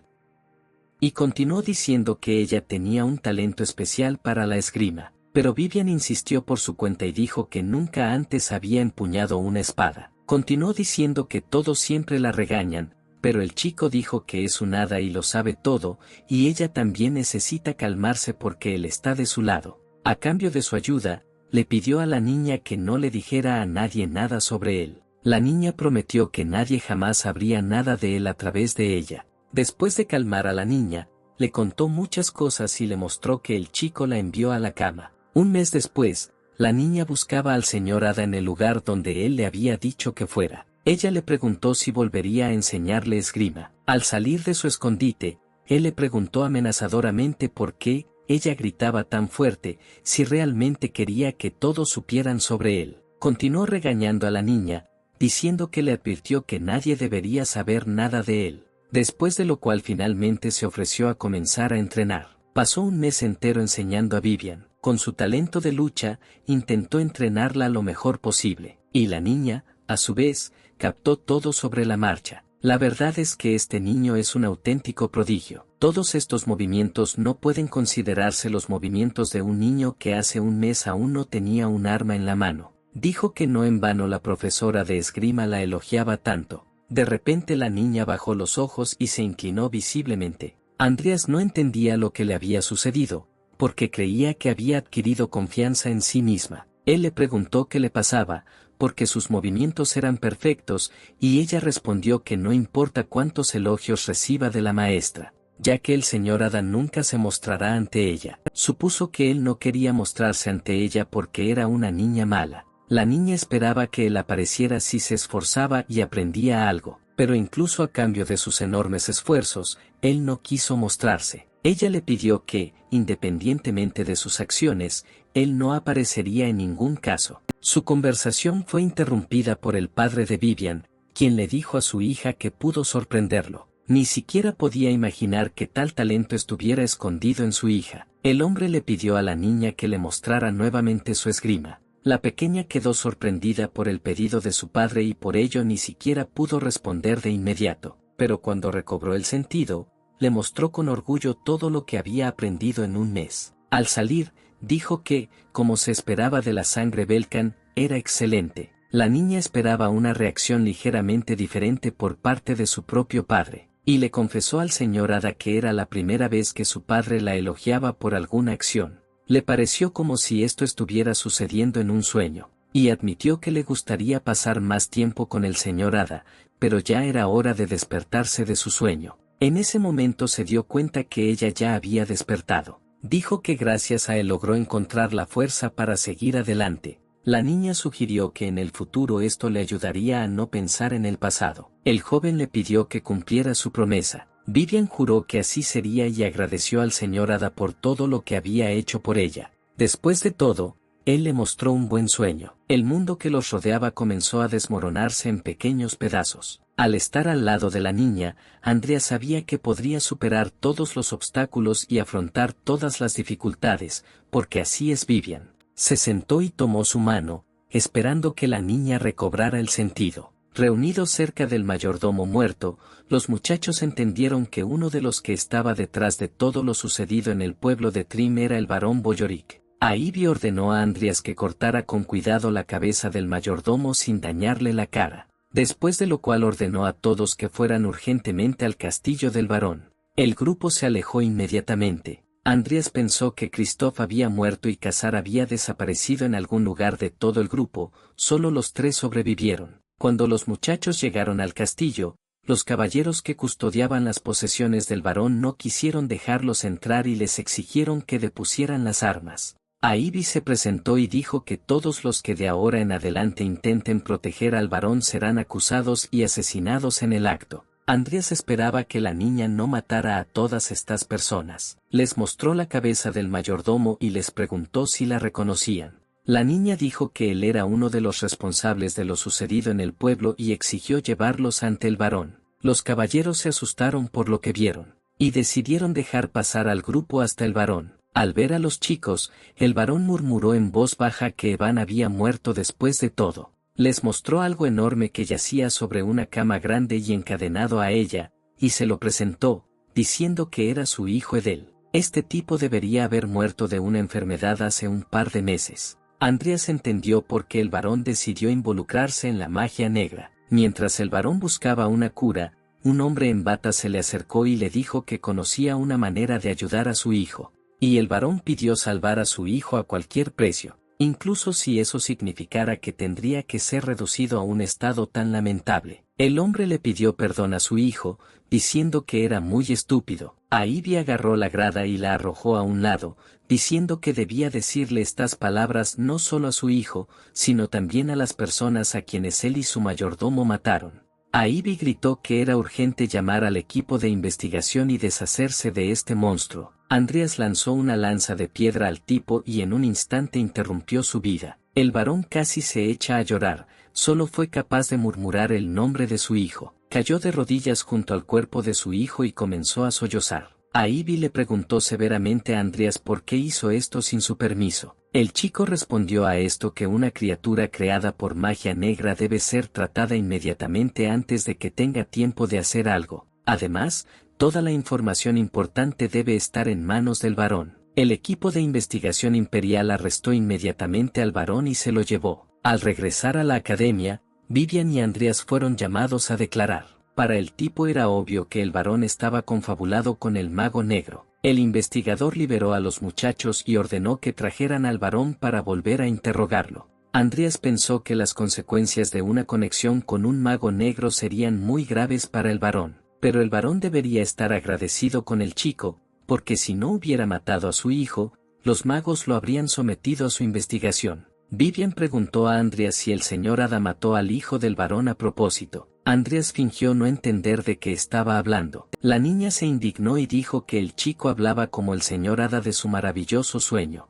Y continuó diciendo que ella tenía un talento especial para la esgrima, pero Vivian insistió por su cuenta y dijo que nunca antes había empuñado una espada. Continuó diciendo que todos siempre la regañan, pero el chico dijo que es un hada y lo sabe todo, y ella también necesita calmarse porque él está de su lado. A cambio de su ayuda, le pidió a la niña que no le dijera a nadie nada sobre él. La niña prometió que nadie jamás sabría nada de él a través de ella. Después de calmar a la niña, le contó muchas cosas y le mostró que el chico la envió a la cama. Un mes después, la niña buscaba al señor Hada en el lugar donde él le había dicho que fuera. Ella le preguntó si volvería a enseñarle esgrima. Al salir de su escondite, él le preguntó amenazadoramente por qué ella gritaba tan fuerte, si realmente quería que todos supieran sobre él. Continuó regañando a la niña, diciendo que le advirtió que nadie debería saber nada de él. Después de lo cual finalmente se ofreció a comenzar a entrenar. Pasó un mes entero enseñando a Vivian. Con su talento de lucha, intentó entrenarla lo mejor posible. Y la niña, a su vez, captó todo sobre la marcha. La verdad es que este niño es un auténtico prodigio. Todos estos movimientos no pueden considerarse los movimientos de un niño que hace un mes aún no tenía un arma en la mano. Dijo que no en vano la profesora de esgrima la elogiaba tanto. De repente la niña bajó los ojos y se inclinó visiblemente. Andreas no entendía lo que le había sucedido, porque creía que había adquirido confianza en sí misma. Él le preguntó qué le pasaba, porque sus movimientos eran perfectos, y ella respondió que no importa cuántos elogios reciba de la maestra, ya que el señor Hada nunca se mostrará ante ella. Supuso que él no quería mostrarse ante ella porque era una niña mala. La niña esperaba que él apareciera si se esforzaba y aprendía algo, pero incluso a cambio de sus enormes esfuerzos, él no quiso mostrarse. Ella le pidió que, independientemente de sus acciones, él no aparecería en ningún caso. Su conversación fue interrumpida por el padre de Vivian, quien le dijo a su hija que pudo sorprenderlo. Ni siquiera podía imaginar que tal talento estuviera escondido en su hija. El hombre le pidió a la niña que le mostrara nuevamente su esgrima. La pequeña quedó sorprendida por el pedido de su padre y por ello ni siquiera pudo responder de inmediato, pero cuando recobró el sentido, le mostró con orgullo todo lo que había aprendido en un mes. Al salir, dijo que, como se esperaba de la sangre Belkan, era excelente. La niña esperaba una reacción ligeramente diferente por parte de su propio padre, y le confesó al señor Hada que era la primera vez que su padre la elogiaba por alguna acción. Le pareció como si esto estuviera sucediendo en un sueño, y admitió que le gustaría pasar más tiempo con el señor Hada, pero ya era hora de despertarse de su sueño. En ese momento se dio cuenta que ella ya había despertado. Dijo que gracias a él logró encontrar la fuerza para seguir adelante. La niña sugirió que en el futuro esto le ayudaría a no pensar en el pasado. El joven le pidió que cumpliera su promesa. Vivian juró que así sería y agradeció al señor Hada por todo lo que había hecho por ella. Después de todo, él le mostró un buen sueño. El mundo que los rodeaba comenzó a desmoronarse en pequeños pedazos. Al estar al lado de la niña, Andrea sabía que podría superar todos los obstáculos y afrontar todas las dificultades, porque así es Vivian. Se sentó y tomó su mano, esperando que la niña recobrara el sentido. Reunidos cerca del mayordomo muerto, los muchachos entendieron que uno de los que estaba detrás de todo lo sucedido en el pueblo de Trim era el barón Boyorik. Ivy ordenó a Andreas que cortara con cuidado la cabeza del mayordomo sin dañarle la cara. Después de lo cual ordenó a todos que fueran urgentemente al castillo del barón. El grupo se alejó inmediatamente. Andreas pensó que Christoph había muerto y Casar había desaparecido en algún lugar de todo el grupo, solo los tres sobrevivieron. Cuando los muchachos llegaron al castillo, los caballeros que custodiaban las posesiones del barón no quisieron dejarlos entrar y les exigieron que depusieran las armas. Ivy se presentó y dijo que todos los que de ahora en adelante intenten proteger al barón serán acusados y asesinados en el acto. Andreas esperaba que la niña no matara a todas estas personas. Les mostró la cabeza del mayordomo y les preguntó si la reconocían. La niña dijo que él era uno de los responsables de lo sucedido en el pueblo y exigió llevarlos ante el barón. Los caballeros se asustaron por lo que vieron, y decidieron dejar pasar al grupo hasta el barón. Al ver a los chicos, el barón murmuró en voz baja que Evan había muerto después de todo. Les mostró algo enorme que yacía sobre una cama grande y encadenado a ella, y se lo presentó, diciendo que era su hijo Edel. Este tipo debería haber muerto de una enfermedad hace un par de meses. Andreas entendió por qué el barón decidió involucrarse en la magia negra. Mientras el barón buscaba una cura, un hombre en bata se le acercó y le dijo que conocía una manera de ayudar a su hijo. Y el barón pidió salvar a su hijo a cualquier precio, incluso si eso significara que tendría que ser reducido a un estado tan lamentable. El hombre le pidió perdón a su hijo, diciendo que era muy estúpido. Ivy agarró la grada y la arrojó a un lado, diciendo que debía decirle estas palabras no solo a su hijo, sino también a las personas a quienes él y su mayordomo mataron. Ivy gritó que era urgente llamar al equipo de investigación y deshacerse de este monstruo. Andreas lanzó una lanza de piedra al tipo y en un instante interrumpió su vida. El varón casi se echa a llorar, solo fue capaz de murmurar el nombre de su hijo. Cayó de rodillas junto al cuerpo de su hijo y comenzó a sollozar. Ivy le preguntó severamente a Andreas por qué hizo esto sin su permiso. El chico respondió a esto que una criatura creada por magia negra debe ser tratada inmediatamente antes de que tenga tiempo de hacer algo. Además, toda la información importante debe estar en manos del varón. El equipo de investigación imperial arrestó inmediatamente al varón y se lo llevó. Al regresar a la academia, Vivian y Andreas fueron llamados a declarar. Para el tipo era obvio que el varón estaba confabulado con el mago negro. El investigador liberó a los muchachos y ordenó que trajeran al varón para volver a interrogarlo. Andreas pensó que las consecuencias de una conexión con un mago negro serían muy graves para el varón, pero el varón debería estar agradecido con el chico, porque si no hubiera matado a su hijo, los magos lo habrían sometido a su investigación. Vivian preguntó a Andreas si el señor Hada mató al hijo del varón a propósito. Andreas fingió no entender de qué estaba hablando. La niña se indignó y dijo que el chico hablaba como el señor Hada de su maravilloso sueño.